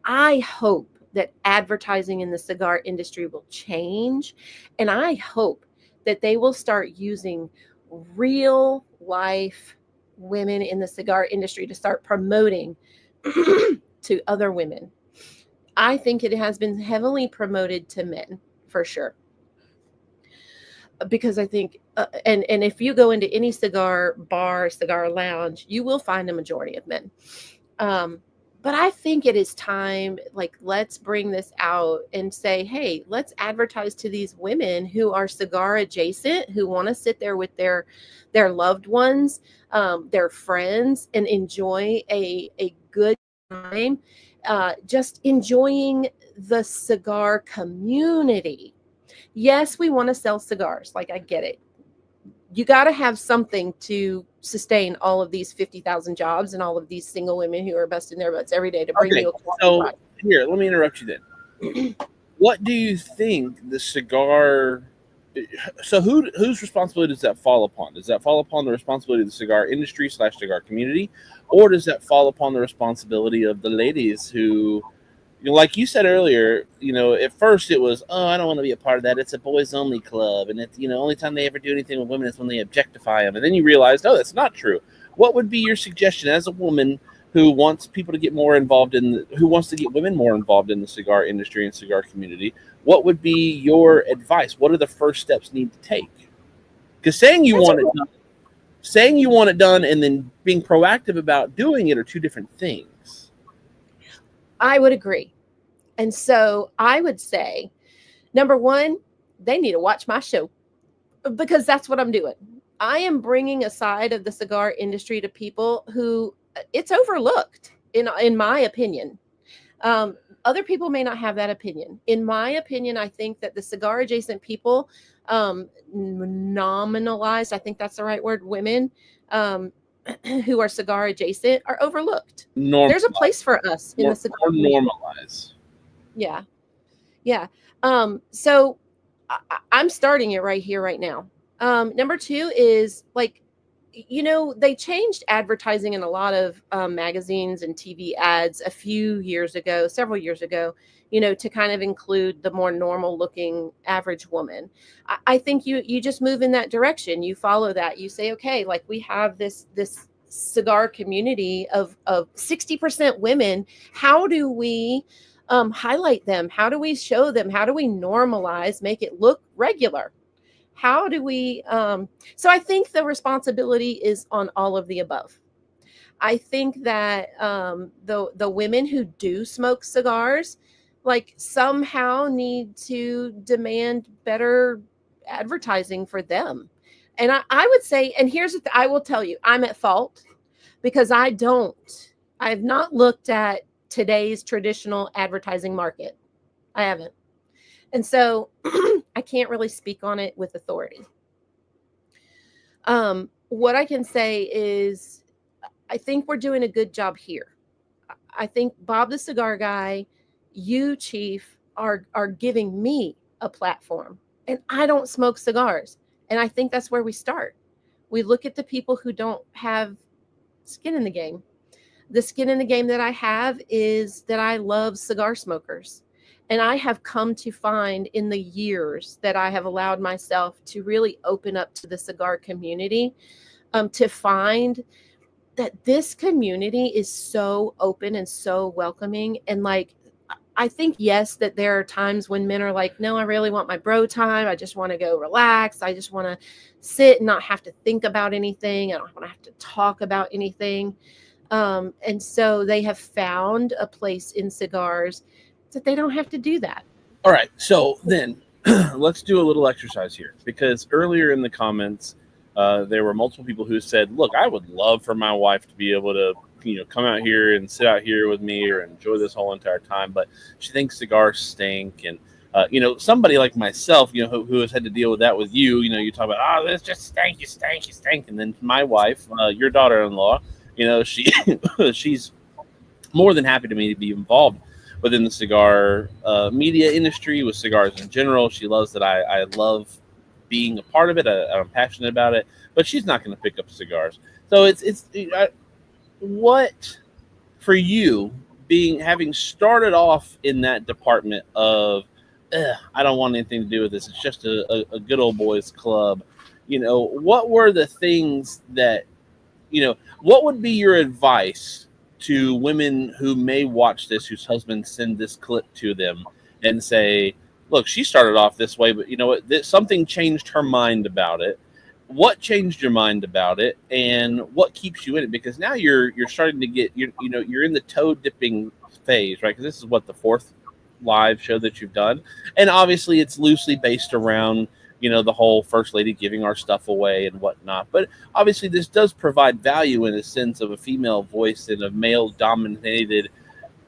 I hope that advertising in the cigar industry will change, and I hope that they will start using real life women in the cigar industry to start promoting to other women. I think it has been heavily promoted to men for sure. Because I think, and if you go into any cigar bar, cigar lounge, you will find a majority of men. But I think it is time, like, let's bring this out and say, hey, let's advertise to these women who are cigar adjacent, who want to sit there with their loved ones, their friends, and enjoy a good time, just enjoying the cigar community. Yes, we want to sell cigars. Like, I get it. You got to have something to sustain all of these 50,000 jobs and all of these single women who are busting their butts every day to bring you a quality product. Here, let me interrupt you then. What do you think the cigar... So whose responsibility does that fall upon? Does that fall upon the responsibility of the cigar industry / cigar community? Or does that fall upon the responsibility of the ladies who... like you said earlier, at first it was, oh, I don't want to be a part of that. It's a boys only club. And it's, only time they ever do anything with women is when they objectify them. And then you realized, oh, that's not true. What would be your suggestion as a woman who wants people to get more involved who wants to get women more involved in the cigar industry and cigar community? What would be your advice? What are the first steps need to take? Because saying you want it done and then being proactive about doing it are two different things. I would agree. And so I would say, number one, they need to watch my show, because that's what I'm doing. I am bringing a side of the cigar industry to people who it's overlooked, in my opinion. Other people may not have that opinion. In my opinion, I think that the cigar adjacent people, nominalized, I think that's the right word, women, who are cigar adjacent, are overlooked. There's a place for us in the cigar normalize. Yeah. So I'm starting it right here, right now. Number two is, like, they changed advertising in a lot of magazines and TV ads several years ago, to kind of include the more normal looking average woman. I think you just move in that direction. You follow that. You say, okay, like, we have this cigar community of 60% women. How do we highlight them? How do we show them? How do we normalize, make it look regular? How do we, so I think the responsibility is on all of the above. I think that the women who do smoke cigars, like, somehow need to demand better advertising for them. And I would say, and I will tell you, I'm at fault, because I've not looked at today's traditional advertising market. I haven't. And so I can't really speak on it with authority. What I can say is, I think we're doing a good job here. I think Bob the Cigar Guy, you, Chief, are giving me a platform And I don't smoke cigars. And I think that's where we start. We look at the people who don't have skin in the game. The skin in the game that I have is that I love cigar smokers. And I have come to find in the years that I have allowed myself to really open up to the cigar community, to find that this community is so open and so welcoming. And like, I think, yes, that there are times when men are like, no, I really want my bro time. I just want to go relax. I just want to sit and not have to think about anything. I don't want to have to talk about anything. And so they have found a place in cigars that they don't have to do that. All right. So then let's do a little exercise here, because earlier in the comments, there were multiple people who said, look, I would love for my wife to be able to, come out here and sit out here with me or enjoy this whole entire time, but she thinks cigars stink. And, somebody like myself, who has had to deal with that with you, you talk about, oh, this just stank, you stank, you stink. And then my wife, your daughter-in-law, she's more than happy to me to be involved within the cigar media industry, with cigars in general. She loves that I love being a part of it. I'm passionate about it, but she's not going to pick up cigars. So what for you, having started off in that department of, I don't want anything to do with this, it's just a good old boys club. What were the things that, what would be your advice to women who may watch this, whose husbands send this clip to them and say, look, she started off this way, but something changed her mind about it. What changed your mind about it, and what keeps you in it? Because now you're starting to get, you're in the toe dipping phase, right? Because this is what, the fourth live show that you've done, and obviously it's loosely based around, the whole First Lady giving our stuff away and whatnot. But obviously this does provide value in a sense of a female voice in a male dominated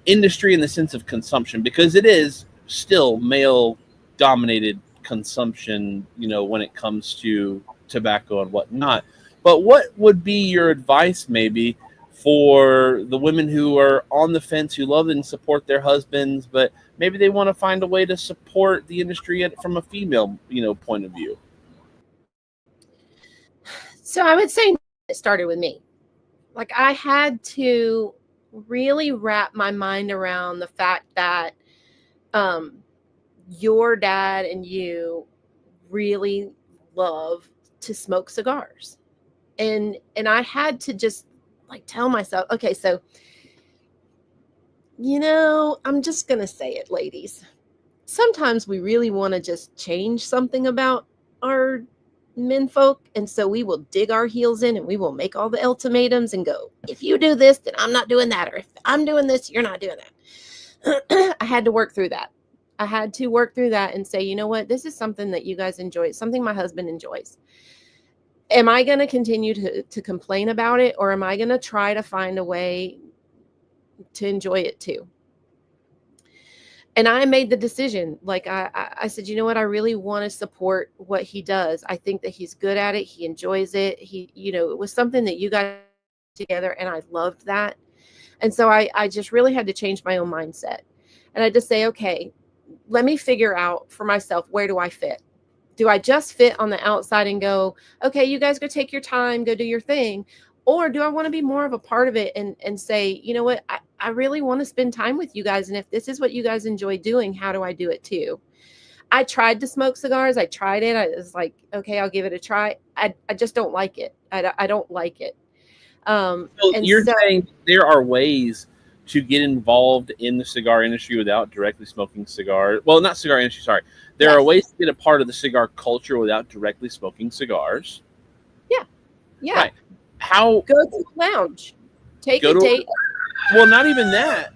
industry, in the sense of consumption, because it is still male dominated consumption, when it comes to tobacco and whatnot. But what would be your advice maybe for the women who are on the fence, who love and support their husbands, but maybe they want to find a way to support the industry from a female, point of view? So I would say it started with me. Like, I had to really wrap my mind around the fact that your dad and you really love to smoke cigars. And I had to just like tell myself, okay, so, I'm just going to say it, ladies. Sometimes we really want to just change something about our menfolk. And so we will dig our heels in and we will make all the ultimatums and go, if you do this, then I'm not doing that. Or if I'm doing this, you're not doing that. I had to work through that. I had to work through that and say, you know what, this is something that you guys enjoy. It's something my husband enjoys. Am I going to continue to complain about it, or am I going to try to find a way to enjoy it too? And I made the decision. Like I said, you know what, I really want to support what he does. I think that he's good at it. He enjoys it. It was something that you guys did together, and I loved that. And so I just really had to change my own mindset. And I just say, okay, let me figure out for myself, where do I fit? Do I just fit on the outside and go, okay, you guys go take your time, go do your thing? Or do I want to be more of a part of it and say, you know what, I really want to spend time with you guys. And if this is what you guys enjoy doing, how do I do it too? I tried to smoke cigars. I tried it. I was like, okay, I'll give it a try. I just don't like it. I don't like it. So you're saying there are ways to get involved in the cigar industry without directly smoking cigars. Well, not cigar industry, sorry. There are ways to get a part of the cigar culture without directly smoking cigars. Yeah. Yeah. Right. How? Go to the lounge. Take a date. Well, not even that,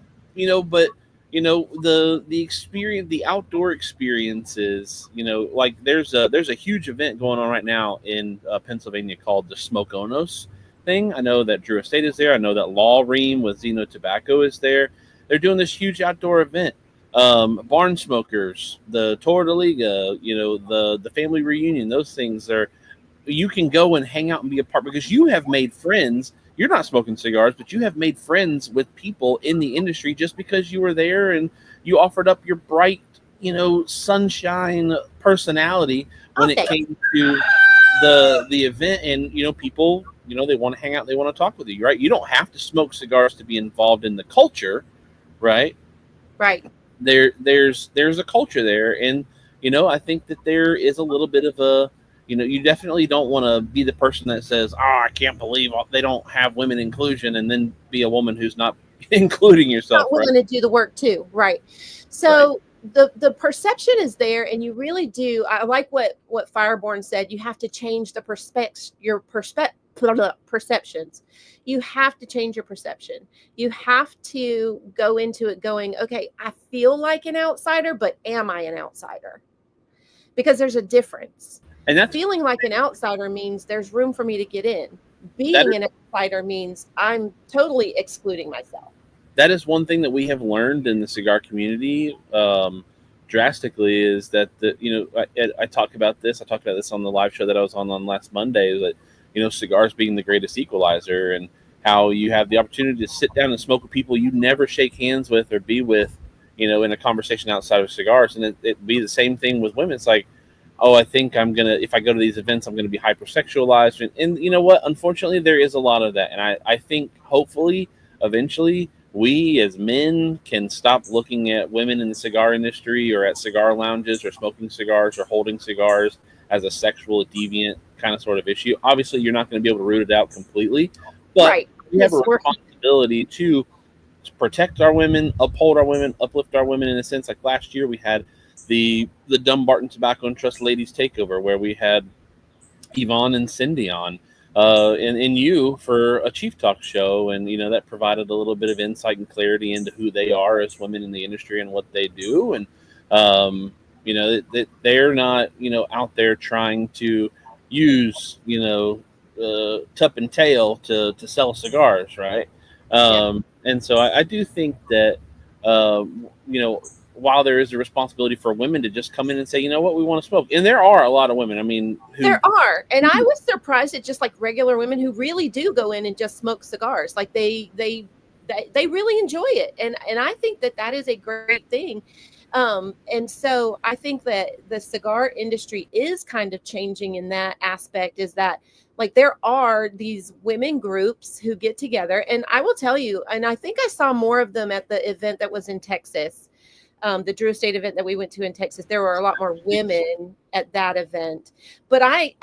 but the experience, the outdoor experiences, like there's a huge event going on right now in Pennsylvania called the Smoke Onos thing. I know that Drew Estate is there. I know that Law Ream with Zeno Tobacco is there. They're doing this huge outdoor event. Barn Smokers, the Tour de Liga, the family reunion, those things you can go and hang out and be a part, because you have made friends. You're not smoking cigars, but you have made friends with people in the industry just because you were there and you offered up your bright sunshine personality when it Okay. came to the event. And people, they want to hang out, they want to talk with you, right? You don't have to smoke cigars to be involved in the culture, right? Right. There's a culture there. And I think that there is a little bit of a, you definitely don't want to be the person that says, oh, I can't believe they don't have women inclusion, and then be a woman who's not including yourself, Not right? willing to do the work too. Right. Right. So the perception is there, and you really do. I like what Fireborn said. You have to change the perceptions. You have to change your perception. You have to go into it going, okay, I feel like an outsider, but am I an outsider? Because there's a difference. And that's Feeling like an outsider means there's room for me to get in. that Being an outsider means I'm totally excluding myself. that is one thing that we have learned in the cigar community, drastically, is that I talked about this on the live show that I was on last Monday, that cigars being the greatest equalizer, and how you have the opportunity to sit down and smoke with people you never shake hands with or be with, in a conversation outside of cigars. And it'd be the same thing with women. It's like, oh, I think if I go to these events, I'm gonna be hypersexualized. And you know what, unfortunately there is a lot of that. And I think hopefully eventually we as men can stop looking at women in the cigar industry, or at cigar lounges, or smoking cigars, or holding cigars, as a sexual deviant kind of sort of issue. Obviously, you're not going to be able to root it out completely, but Right. we have a Yes, we're- responsibility to protect our women, uphold our women, uplift our women, in a sense. Like last year, we had the Dumbarton Tobacco and Trust Ladies Takeover, where we had Yvonne and Cindy on, and you for a Chief Talk show, and that provided a little bit of insight and clarity into who they are as women in the industry and what they do. And that they're not out there trying to use tup and tail to sell cigars, right? And so I do think that while there is a responsibility for women to just come in and say, you know what, we want to smoke. And there are a lot of women, I mean, there are. And I was surprised at just like regular women who really do go in and just smoke cigars. Like they really enjoy it. And I think that is a great thing. And so I think that the cigar industry is kind of changing in that aspect, is that like there are these women groups who get together. And I will tell you, and I think I saw more of them at the event that was in Texas. The Drew Estate event that we went to in Texas, there were a lot more women at that event. But I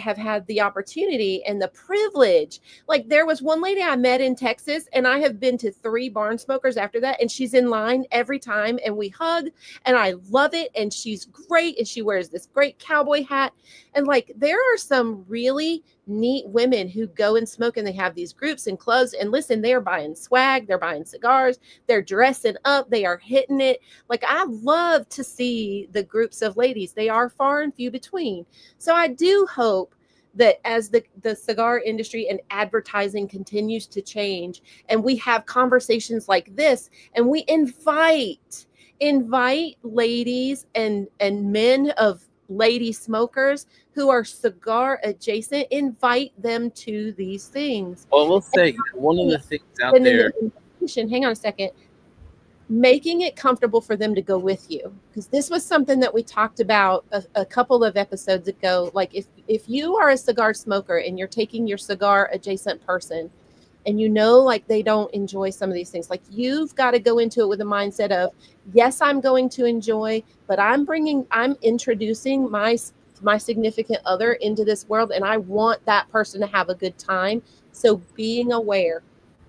have had the opportunity and the privilege. Like there was one lady I met in Texas, and I have been to 3 barn smokers after that, and she's in line every time, and we hug, and I love it, and she's great, and she wears this great cowboy hat. And like there are some really neat women who go and smoke, and they have these groups and clubs, and listen, they're buying swag, they're buying cigars, they're dressing up, they are hitting it. Like I love to see the groups of ladies. They are far and few between. So I do hope that as the cigar industry and advertising continues to change, and we have conversations like this, and we invite ladies and men of lady smokers who are cigar adjacent, invite them to these things. Well, we'll say one of the things out And there. hang on a second. Making it comfortable for them to go with you, because this was something that we talked about a couple of episodes ago. Like if you are a cigar smoker and you're taking your cigar adjacent person, and like they don't enjoy some of these things, like you've got to go into it with a mindset of, yes, I'm going to enjoy, but I'm introducing my significant other into this world, and I want that person to have a good time. So being aware,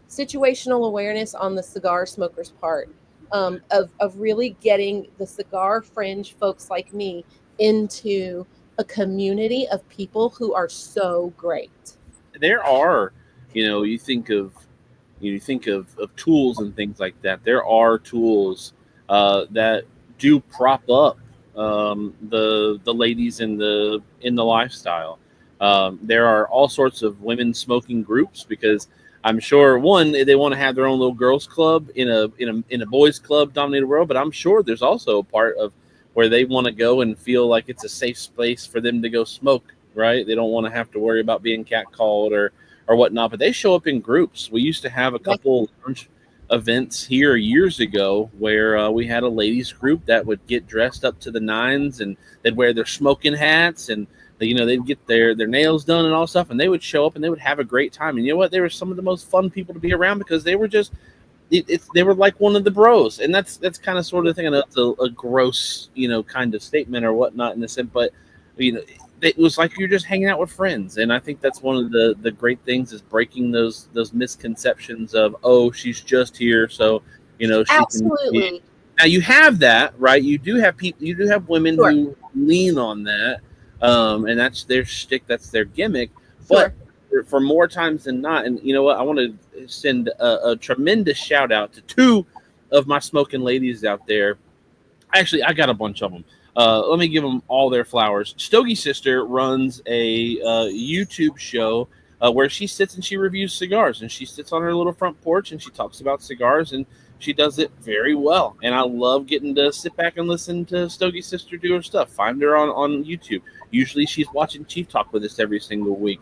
situational awareness on the cigar smoker's part, of really getting the cigar fringe folks like me into a community of people who are so great. There are, you think of tools and things like that. There are tools that do prop up the ladies in the lifestyle. There are all sorts of women smoking groups, because I'm sure they want to have their own little girls club in a boys club dominated world, but I'm sure there's also a part of where they want to go and feel like it's a safe space for them to go smoke, right? They don't want to have to worry about being catcalled or whatnot, but they show up in groups. We used to have a couple events here years ago where we had a ladies group that would get dressed up to the nines, and they'd wear their smoking hats, and they'd get their nails done and all stuff, and they would show up and they would have a great time. And you know what? They were some of the most fun people to be around because they were just they were like one of the bros, and that's kind of sort of thing. I know it's a gross kind of statement or whatnot in a sense, but it was like you're just hanging out with friends. And I think that's one of the great things is breaking those misconceptions of, oh, she's just here, so she absolutely can. Now you have that, right? You do have people, you do have women Sure. who lean on that, and that's their shtick, that's their gimmick. Sure. But for more times than not, and you know what, I want to send a tremendous shout out to two of my smoking ladies out there. Actually, I got a bunch of them. Let me give them all their flowers. Stogie Sister runs a YouTube show where she sits and she reviews cigars, and she sits on her little front porch and she talks about cigars, and she does it very well. And I love getting to sit back and listen to Stogie Sister do her stuff. Find her on YouTube. Usually she's watching Chief Talk with us every single week.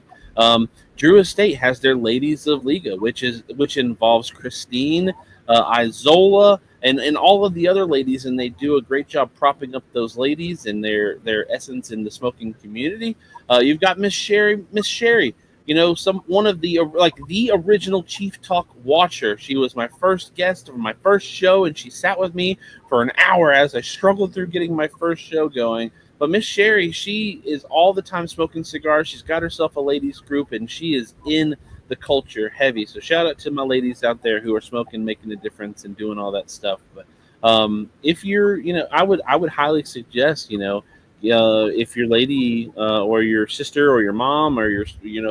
Drew Estate has their Ladies of Liga, which involves Christine, Isola, and all of the other ladies, and they do a great job propping up those ladies and their essence in the smoking community. You've got Miss Sherry, one of the original Chief Talk watcher. She was my first guest on my first show, and she sat with me for an hour as I struggled through getting my first show going. But Miss Sherry, she is all the time smoking cigars. She's got herself a ladies group, and she is in the culture heavy. So shout out to my ladies out there who are smoking, making a difference, and doing all that stuff. But if you're, I would highly suggest, if your lady or your sister or your mom or your,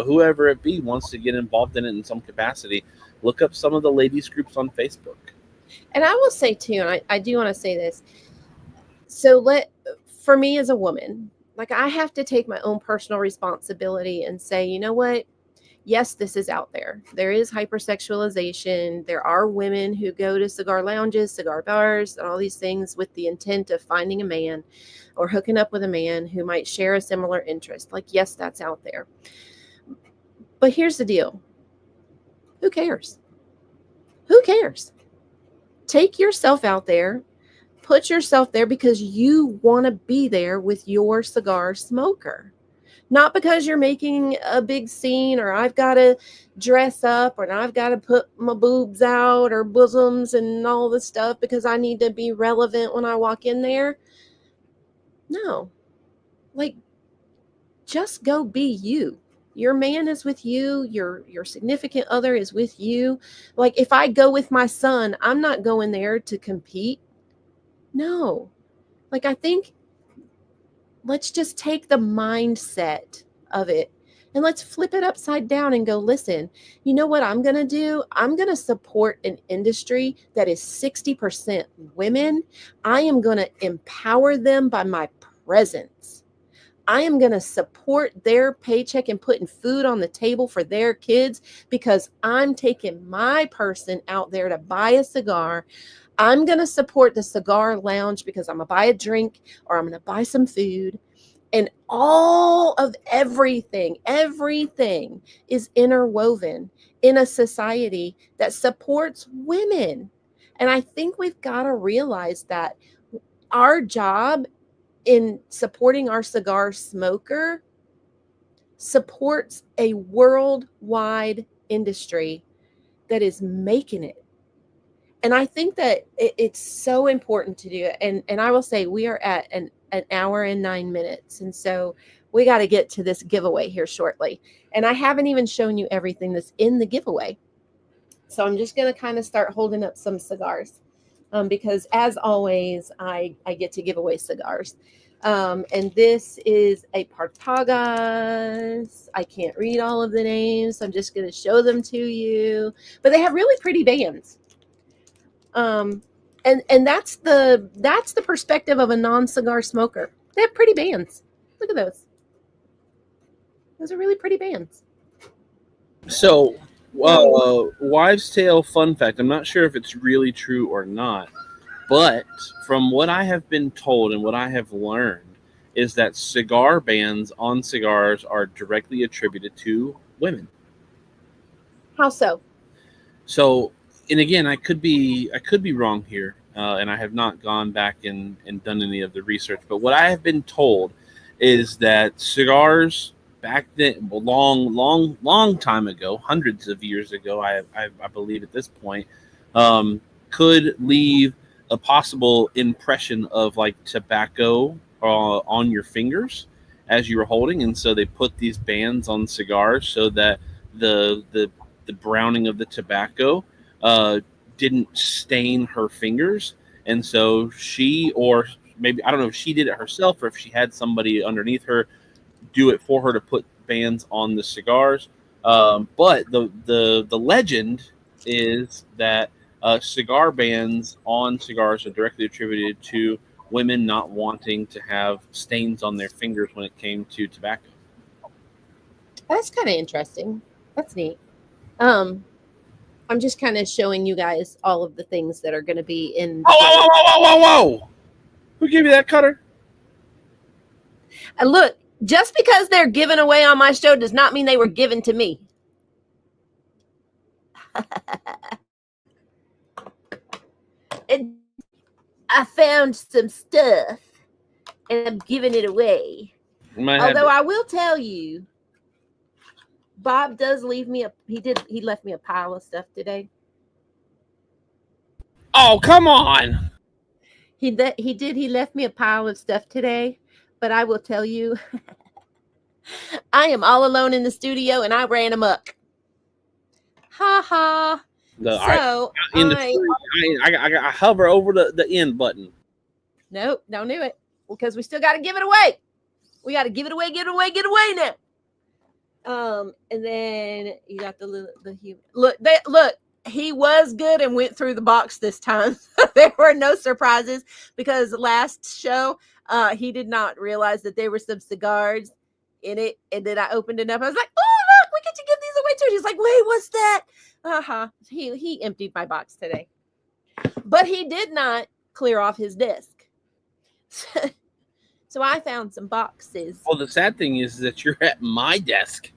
whoever it be wants to get involved in it in some capacity, look up some of the ladies groups on Facebook. And I will say too, and I do want to say this. So for me as a woman, like I have to take my own personal responsibility and say, you know what? Yes, this is out there. There is hypersexualization. There are women who go to cigar lounges, cigar bars, and all these things with the intent of finding a man or hooking up with a man who might share a similar interest. Like, yes, that's out there. But here's the deal. Who cares? Who cares? Take yourself out there. Put yourself there because you want to be there with your cigar smoker. Not because you're making a big scene or I've got to dress up or I've got to put my boobs out or bosoms and all this stuff because I need to be relevant when I walk in there. No. Like, just go be you. Your man is with you. Your significant other is with you. Like, if I go with my son, I'm not going there to compete. No. Like, I think let's just take the mindset of it and let's flip it upside down and go, listen, you know what I'm going to do? I'm going to support an industry that is 60% women. I am going to empower them by my presence. I am going to support their paycheck and putting food on the table for their kids because I'm taking my person out there to buy a cigar. I'm going to support the cigar lounge because I'm going to buy a drink or I'm going to buy some food. And all of everything is interwoven in a society that supports women. And I think we've got to realize that our job in supporting our cigar smoker supports a worldwide industry that is making it. And I think that it's so important to do it. And I will say we are at an hour and 9 minutes. And so we got to get to this giveaway here shortly. And I haven't even shown you everything that's in the giveaway. So I'm just going to kind of start holding up some cigars because as always, I get to give away cigars. And this is a Partagas. I can't read all of the names. So I'm just going to show them to you. But they have really pretty bands. And that's the perspective of a non-cigar smoker. They have pretty bands. Look at those. Those are really pretty bands. So, wives' tale fun fact. I'm not sure if it's really true or not, but from what I have been told and what I have learned is that cigar bands on cigars are directly attributed to women. How so? So, and again, I could be wrong here, and I have not gone back and done any of the research. But what I have been told is that cigars back then, long time ago, hundreds of years ago, I believe at this point, could leave a possible impression of like tobacco on your fingers as you were holding, and so they put these bands on cigars so that the browning of the tobacco didn't stain her fingers. And so she, or maybe I don't know if she did it herself or if she had somebody underneath her do it for her to put bands on the cigars. But the legend is that cigar bands on cigars are directly attributed to women not wanting to have stains on their fingers when it came to tobacco. That's kind of interesting. That's neat. I'm just kind of showing you guys all of the things that are going to be in. Whoa! Who gave you that cutter? And look, just because they're given away on my show does not mean they were given to me. And I found some stuff and I'm giving it away. Although I will tell you, Bob does leave me he left me a pile of stuff today. Oh, come on. He left me a pile of stuff today, but I will tell you, I am all alone in the studio and I ran amok. Ha ha. I hover over the end button. Nope, don't do it. Because we still got to give it away. We got to give it away now. And then you got the human. Look, he was good and went through the box this time. There were no surprises because last show, he did not realize that there were some cigars in it. And then I opened it up. I was like, oh, look, we get to give these away too. He's like, wait, what's that? He emptied my box today. But he did not clear off his desk. So I found some boxes. Well, the sad thing is that you're at my desk.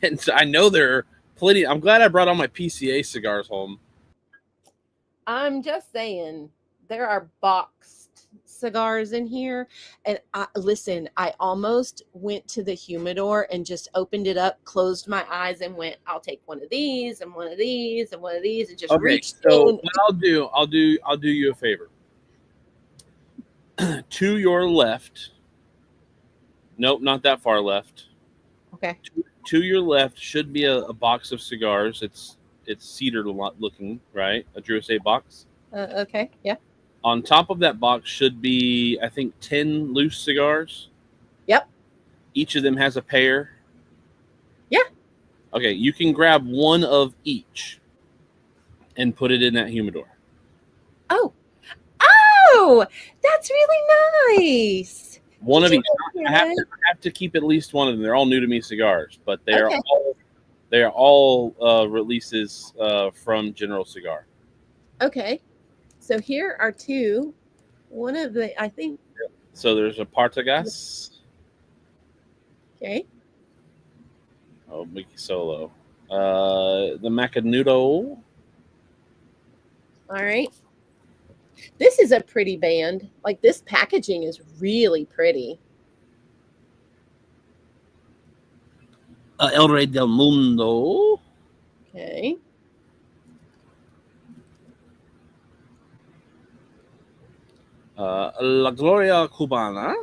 And so I know there are plenty. I'm glad I brought all my PCA cigars home. I'm just saying there are boxed cigars in here. And I almost went to the humidor and just opened it up, closed my eyes and went, I'll take one of these and one of these and one of these and just reached so in. What I'll do you a favor. To your left. Nope, not that far left. Okay. To your left should be a box of cigars. It's cedar looking, right? A Drew Estate box. Okay, yeah. On top of that box should be, I think, 10 loose cigars. Yep. Each of them has a pair. Yeah. Okay, you can grab one of each and put it in that humidor. Oh, that's really nice. One of each. I have to keep at least one of them. They're all new to me cigars, but they are all releases from General Cigar. Okay, so here are two. One of the, I think. So there's a Partagas. Okay. Oh, Mickey Solo. The Macanudo. All right. This is a pretty band. Like, this packaging is really pretty. El Rey del Mundo. Okay. La Gloria Cubana.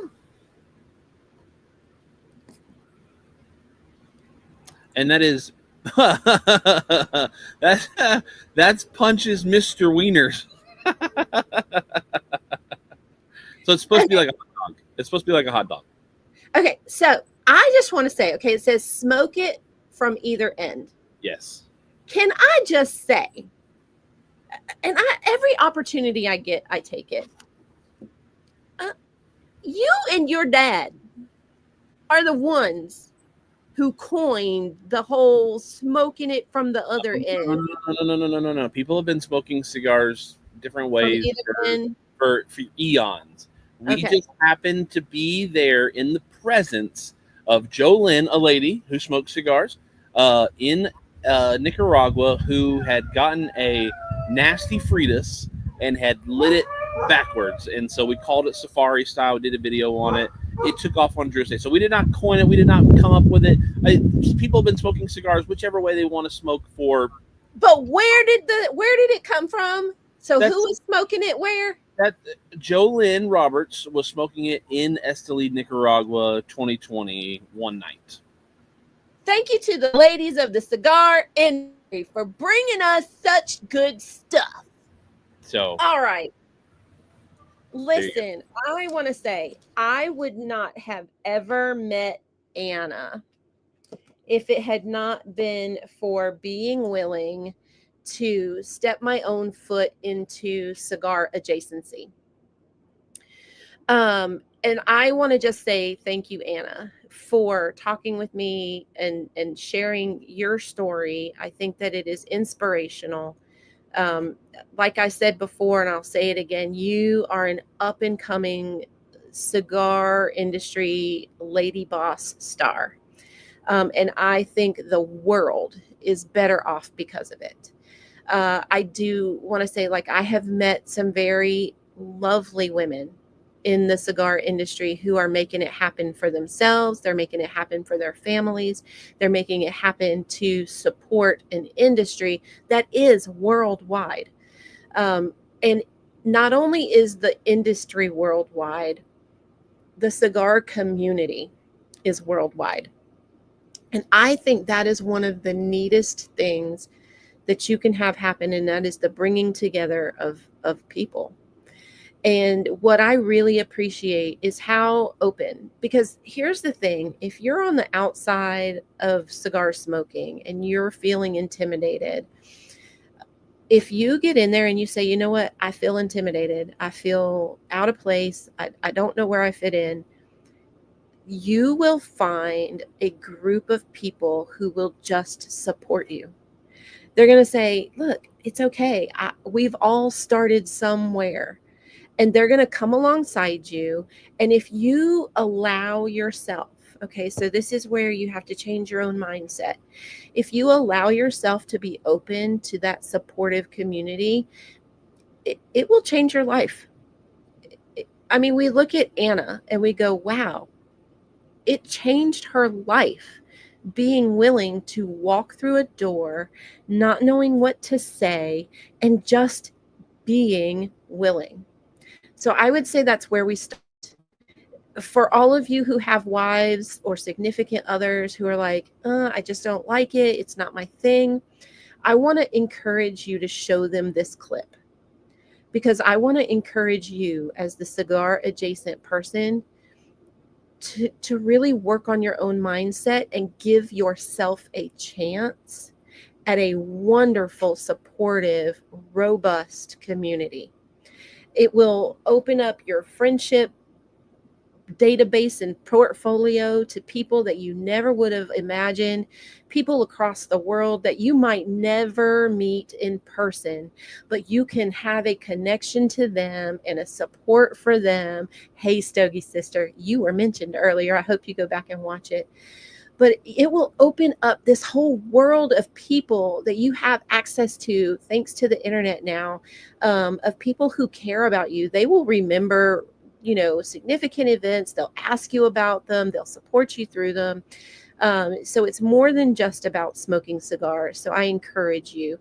And that is that's Punch's Mr. Wieners. So it's supposed to be like a hot dog. It's supposed to be like a hot dog. Okay, so I just want to say, okay, it says smoke it from either end. Yes. Can I just say, and every opportunity I get, I take it. You and your dad are the ones who coined the whole smoking it from the other end. No. People have been smoking cigars different ways for eons. We just happen to be there in the presence of Jolynn, a lady who smokes cigars, in Nicaragua who had gotten a nasty Fritas and had lit it backwards. And so we called it Safari Style. We did a video on it. It took off on Drew Day. So we did not coin it. We did not come up with it. People have been smoking cigars whichever way they want to smoke for. But where did it come from? So who was smoking it where? That Jolynn Roberts was smoking it in Esteli, Nicaragua, 2020, one night. Thank you to the ladies of the cigar industry for bringing us such good stuff. So, all right. Listen, I want to say I would not have ever met Anna if it had not been for being willing to step my own foot into cigar adjacency. And I want to just say thank you, Anna, for talking with me and sharing your story. I think that it is inspirational. Like I said before, and I'll say it again, you are an up and coming cigar industry lady boss star. And I think the world is better off because of it. I do want to say, like, I have met some very lovely women in the cigar industry who are making it happen for themselves. They're making it happen for their families. They're making it happen to support an industry that is worldwide. And not only is the industry worldwide, the cigar community is worldwide. And I think that is one of the neatest things that you can have happen, and that is the bringing together of people. And what I really appreciate is how open, because here's the thing, if you're on the outside of cigar smoking and you're feeling intimidated, if you get in there and you say, you know what, I feel intimidated, I feel out of place, I don't know where I fit in, you will find a group of people who will just support you. They're going to say, look, it's okay. We've all started somewhere. And they're going to come alongside you. And if you allow yourself, okay, so this is where you have to change your own mindset. If you allow yourself to be open to that supportive community, it will change your life. I mean, we look at Anna and we go, wow, it changed her life. Being willing to walk through a door, not knowing what to say, and just being willing. So I would say that's where we start. For all of you who have wives or significant others who are like, I just don't like it, it's not my thing, I want to encourage you to show them this clip. Because I want to encourage you as the cigar adjacent person to really work on your own mindset and give yourself a chance at a wonderful, supportive, robust community. It will open up your friendship database and portfolio to people that you never would have imagined, people across the world that you might never meet in person, but you can have a connection to them and a support for them. Hey, Stogie Sister, you were mentioned earlier. I hope you go back and watch it. But it will open up this whole world of people that you have access to, thanks to the internet now, of people who care about you. They will remember, significant events. They'll ask you about them. They'll support you through them. So it's more than just about smoking cigars. So I encourage you,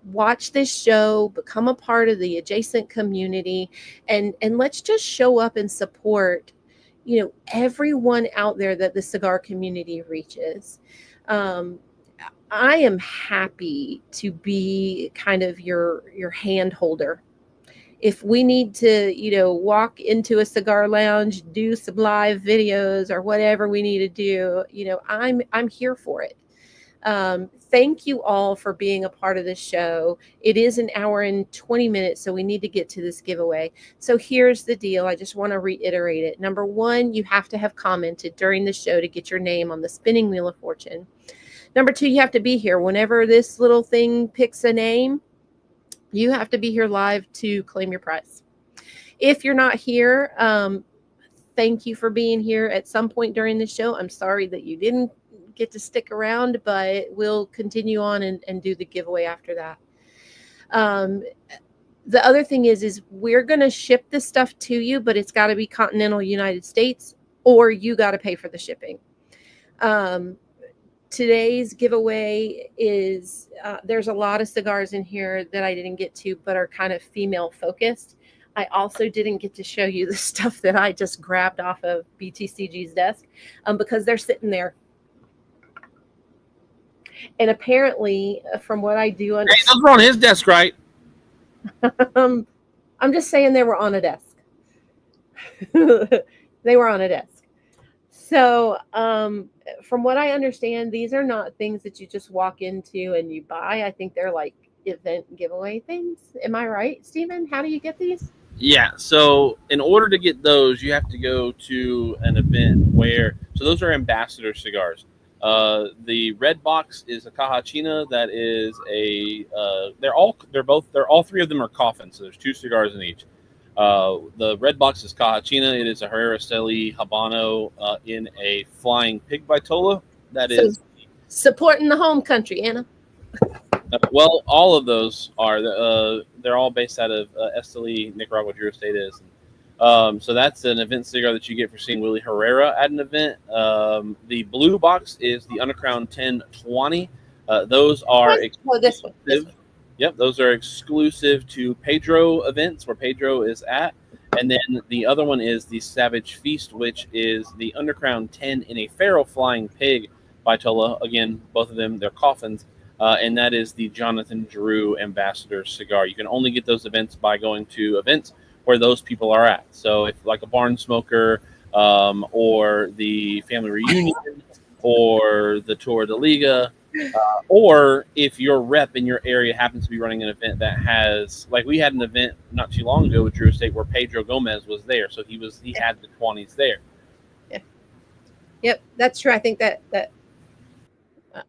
watch this show, become a part of the adjacent community, and let's just show up and support everyone out there that the cigar community reaches. I am happy to be kind of your hand holder. If we need to, walk into a cigar lounge, do some live videos or whatever we need to do, I'm here for it. Thank you all for being a part of this show. It is an hour and 20 minutes, so we need to get to this giveaway. So here's the deal. I just want to reiterate it. Number one, you have to have commented during the show to get your name on the spinning wheel of fortune. Number two, you have to be here. Whenever this little thing picks a name, you have to be here live to claim your prize. If you're not here, thank you for being here at some point during the show. I'm sorry that you didn't get to stick around, but we'll continue on and do the giveaway after that. The other thing is we're going to ship this stuff to you, but it's got to be continental United States, or you got to pay for the shipping. Today's giveaway is, there's a lot of cigars in here that I didn't get to, but are kind of female focused. I also didn't get to show you the stuff that I just grabbed off of BTCG's desk, because they're sitting there. And apparently, from what I do understand, hey, those were on his desk, right? I'm just saying they were on a desk. They were on a desk. So, from what I understand, these are not things that you just walk into and you buy. I think they're like event giveaway things. Am I right, Stephen? How do you get these? Yeah. So in order to get those, you have to go to an event where, so those are ambassador cigars. The red box is a Caja China. That is all three of them are coffins. So there's 2 cigars in each. The red box is Caja China. It is a Herrera Esteli Habano in a Flying Pig Vitola. That So, is supporting the home country, Anna. well, all of those are. They're all based out of Esteli, Nicaragua. Drew Estate is. So that's an event cigar that you get for seeing Willie Herrera at an event. The blue box is the Undercrown 1020. Those are This one. Yep, those are exclusive to Pedro events where Pedro is at. And then the other one is the Savage Feast, which is the Undercrown 10 in a Pharaoh Flying Pig Vitola. Again, both of them, they're coffins. And that is the Jonathan Drew Ambassador cigar. You can only get those events by going to events where those people are at. So if like a barn smoker or the family reunion or the Tour de Liga, or if your rep in your area happens to be running an event that has, like we had an event not too long ago with Drew Estate where Pedro Gomez was there. So he had the 20s there. Yeah. Yep, that's true. I think that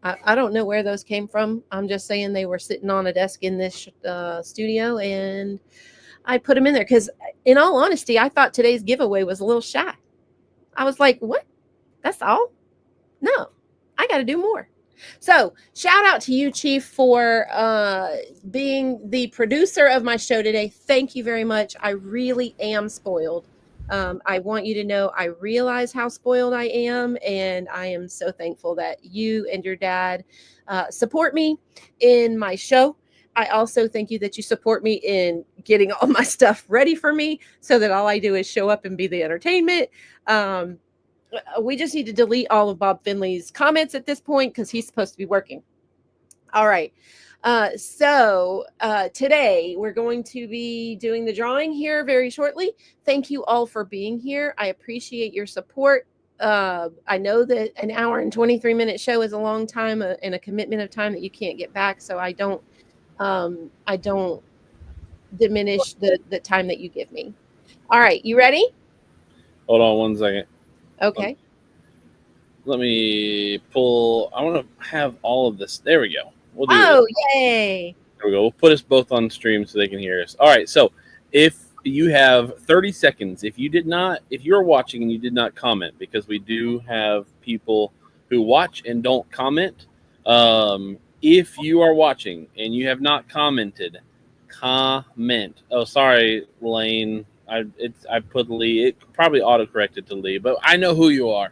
I don't know where those came from. I'm just saying they were sitting on a desk in this studio, and I put them in there because, in all honesty, I thought today's giveaway was a little shy. I was like, what? That's all? No, I got to do more. So shout out to you, Chief, for being the producer of my show today. Thank you very much. I really am spoiled. I want you to know I realize how spoiled I am, and I am so thankful that you and your dad support me in my show. I also thank you that you support me in getting all my stuff ready for me so that all I do is show up and be the entertainment. We just need to delete all of Bob Finley's comments at this point because he's supposed to be working. All right. So today we're going to be doing the drawing here very shortly. Thank you all for being here. I appreciate your support. I know that an hour and 23-minute show is a long time and a commitment of time that you can't get back. So I don't diminish the time that you give me. All right. You ready? Hold on 1 second. Okay. Let me pull. I want to have all of this. There we go. We'll do yay. There we go. We'll put us both on stream so they can hear us. All right. So if you have 30 seconds, if you're watching and you did not comment, because we do have people who watch and don't comment. If you are watching and you have not commented, comment. Oh, sorry, Lane. I put Lee. It probably auto-corrected to Lee, but I know who you are.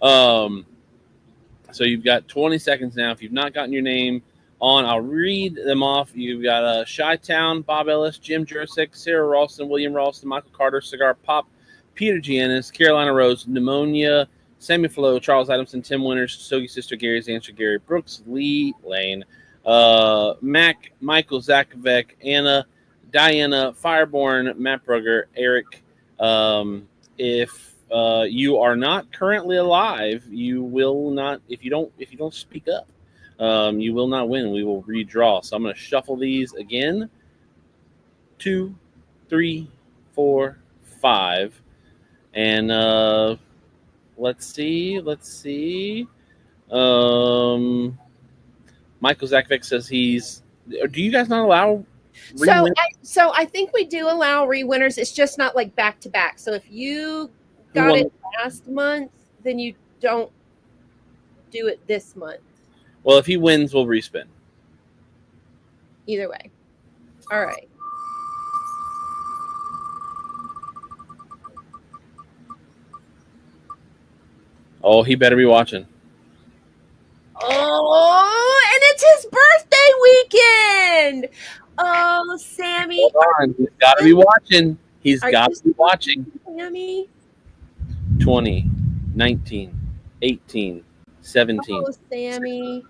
So you've got 20 seconds now. If you've not gotten your name on, I'll read them off. You've got Chi-Town, Bob Ellis, Jim Jurasek, Sarah Ralston, William Ralston, Michael Carter, Cigar Pop, Peter Giannis, Carolina Rose, Pneumonia, Sammy Flo, Charles Adamson, Tim Winters, Sogi Sister, Gary's Answer, Gary Brooks, Lee Lane, Mac, Michael Zakovec, Anna, Diana, Fireborn, Matt Brugger, Eric. If you are not currently alive, you will not. If you don't speak up, you will not win. We will redraw. So I'm going to shuffle these again. 2, 3, 4, 5, and let's see. Michael Zakovec says he's. Do you guys not allow? So I think we do allow re-winners. It's just not like back to back. So if you got it last month, then you don't. do it this month? Well, if he wins, we'll respin. Either way. All right. Oh, he better be watching. Oh, and it's his birthday weekend. Oh, Sammy. Hold on. He's got to be watching. He's got to be watching. Sammy. 20, 19, 18, 17, Oh, Sammy.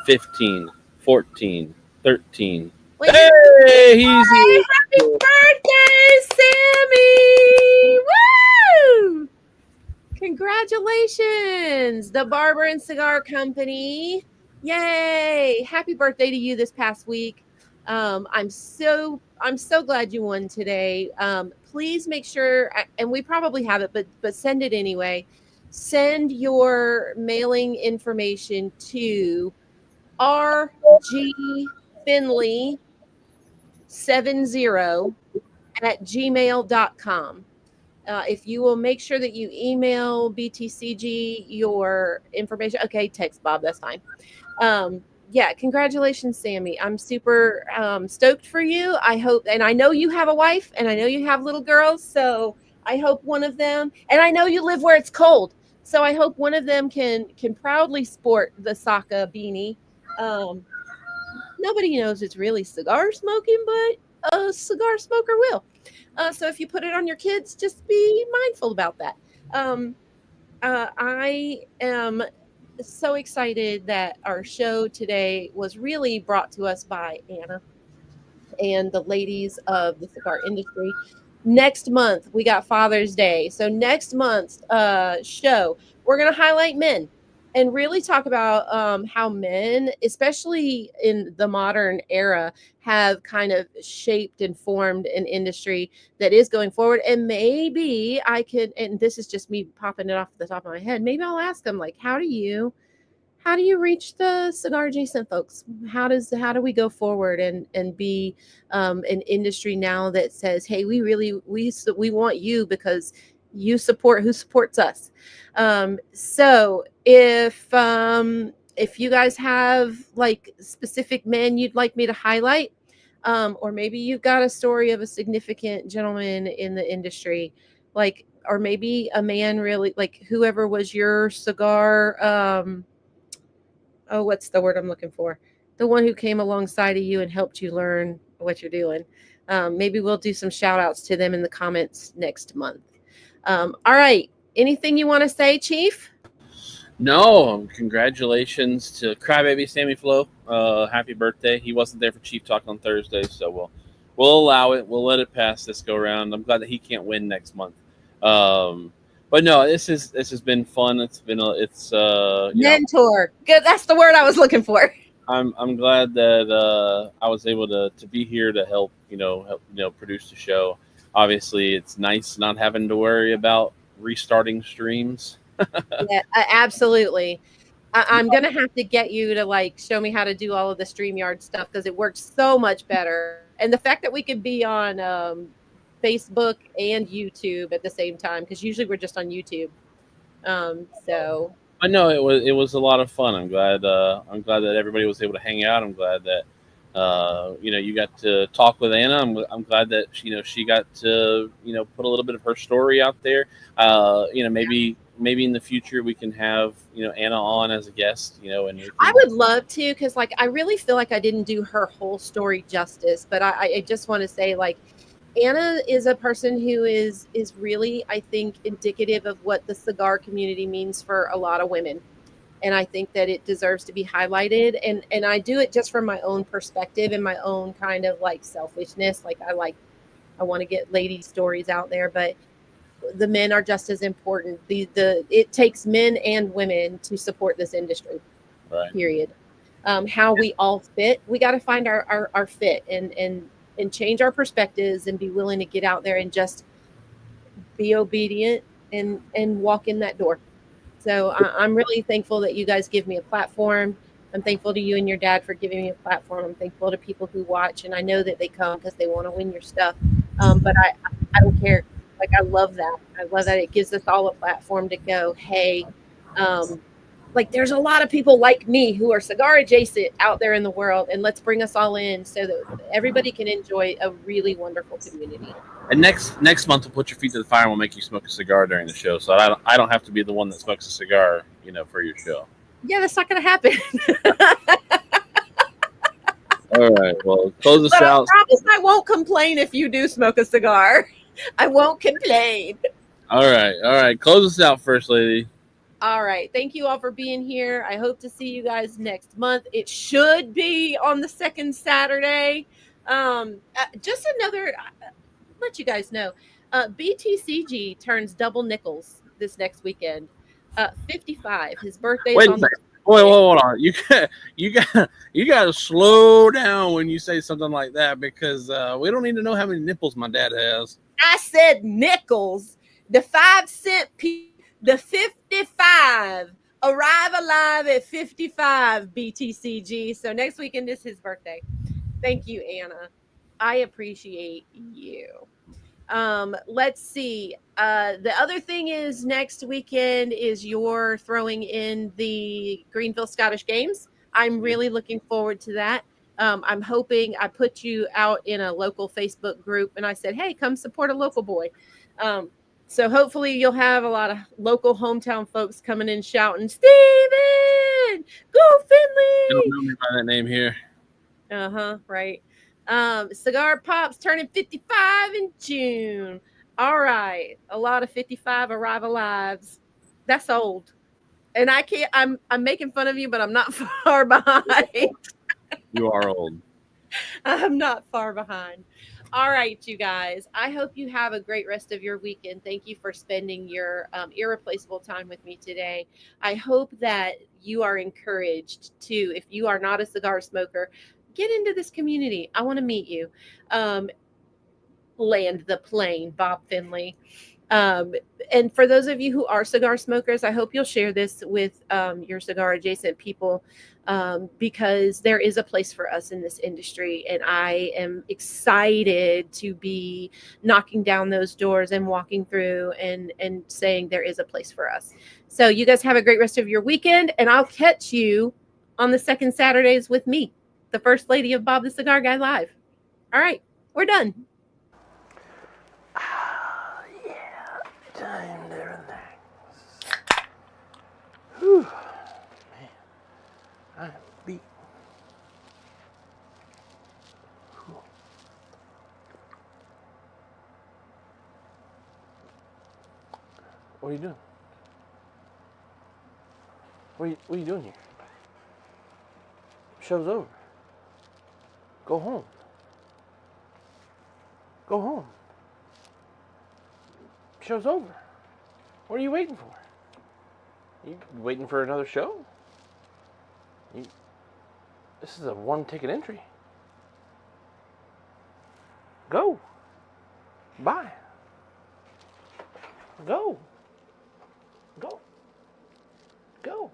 15, 14, 13. Wait, Hey, he's Hey, happy birthday, Sammy! Woo! Congratulations, the Barber and Cigar Company. Yay! Happy birthday to you this past week. I'm so glad you won today. Please make sure, and we probably have it, but send it anyway. Send your mailing information to RG Finley 70 at gmail.com. If you will make sure that you email BTCG your information. Okay, text Bob, that's fine. Yeah, congratulations, Sammy. I'm super stoked for you. I hope, and I know you have a wife, and I know you have little girls, so I hope one of them, and I know you live where it's cold, so I hope one of them can proudly sport the Saka beanie. Nobody knows it's really cigar smoking, but a cigar smoker will. So if you put it on your kids, just be mindful about that. I am so excited that our show today was really brought to us by Anna and the ladies of the cigar industry. Next month, we got Father's Day. So next month's show, we're going to highlight men and really talk about how men, especially in the modern era, have kind of shaped and formed an industry that is going forward. And maybe I could, and this is just me popping it off the top of my head, maybe I'll ask them, like, how do you reach the cigar adjacent folks? How do we go forward and be an industry now that says, hey, we want you because you support who supports us. So if you guys have like specific men you'd like me to highlight, or maybe you've got a story of a significant gentleman in the industry, like, or maybe a man really, like whoever was your cigar, what's the word I'm looking for? The one who came alongside of you and helped you learn what you're doing. Maybe we'll do some shout outs to them in the comments next month. All right. Anything you want to say, Chief? No, congratulations to Crybaby Sammy Flo. Happy birthday. He wasn't there for Chief Talk on Thursday, so we'll allow it. We'll let it pass this go around. I'm glad that he can't win next month. But no, this has been fun. It's been mentor. Good, that's the word I was looking for. I'm glad that I was able to be here to help produce the show. Obviously, it's nice not having to worry about restarting streams. Yeah, absolutely. I'm gonna have to get you to like show me how to do all of the StreamYard stuff because it works so much better. And the fact that we could be on Facebook and YouTube at the same time, because usually we're just on YouTube. So. I know it was a lot of fun. I'm glad that everybody was able to hang out. I'm glad that you got to talk with Anna. I'm glad that she got to put a little bit of her story out there. Maybe in the future we can have Anna on as a guest. And I would love to, because like I really feel like I didn't do her whole story justice. But I just want to say, like, Anna is a person who is really, I think, indicative of what the cigar community means for a lot of women. And I think that it deserves to be highlighted. And I do it just from my own perspective and my own kind of like selfishness. Like I want to get lady stories out there, but the men are just as important. It takes men and women to support this industry. Right. Period. How we all fit. We got to find our fit and change our perspectives and be willing to get out there and just be obedient and walk in that door. So I'm really thankful that you guys give me a platform. I'm thankful to you and your dad for giving me a platform. I'm thankful to people who watch, and I know that they come because they want to win your stuff. But I don't care. Like, I love that. I love that it gives us all a platform to go, hey, like there's a lot of people like me who are cigar adjacent out there in the world, and let's bring us all in so that everybody can enjoy a really wonderful community. And next month we'll put your feet to the fire and we'll make you smoke a cigar during the show, so I don't have to be the one that smokes a cigar, for your show. Yeah, that's not going to happen. All right, well, close us But I out. promise I won't complain if you do smoke a cigar. I won't complain. All right, close us out, First Lady. All right. Thank you all for being here. I hope to see you guys next month. It should be on the second Saturday. Just another, let you guys know, BTCG turns double nickels this next weekend. 55. His birthday's Wait a on second. Wait, hold on. You got to slow down when you say something like that, because we don't need to know how many nipples my dad has. I said nickels. The 5-cent piece. The 55 arrive alive at 55 BTCG. So next weekend is his birthday. Thank you, Anna. I appreciate you. Let's see. The other thing is next weekend is you're throwing in the Greenville Scottish Games. I'm really looking forward to that. I'm hoping I put you out in a local Facebook group and I said, hey, come support a local boy. So hopefully you'll have a lot of local hometown folks coming in shouting, Steven, go Finley. You don't know me by that name here. Right. Cigar Pops turning 55 in June. All right. A lot of 55 arrival lives. That's old. And I can't, I'm making fun of you, but I'm not far behind. You are old. I'm not far behind. All right, you guys. I hope you have a great rest of your weekend. Thank you for spending your irreplaceable time with me today. I hope that you are encouraged to, if you are not a cigar smoker, get into this community. I want to meet you. Land the plane, Bob Finley. And for those of you who are cigar smokers, I hope you'll share this with your cigar adjacent people, because there is a place for us in this industry. And I am excited to be knocking down those doors and walking through and saying there is a place for us. So you guys have a great rest of your weekend, and I'll catch you on the second Saturdays with me, the First Lady of Bob the Cigar Guy Live. All right, we're done. Time to relax. Whew. Man, I'm beat. Whew. What are you doing? What are you doing here? Show's over. Go home. Go home. Show's over. What are you waiting for? You waiting for another show? This is a one-ticket entry. Go. Bye. Go. Go. Go.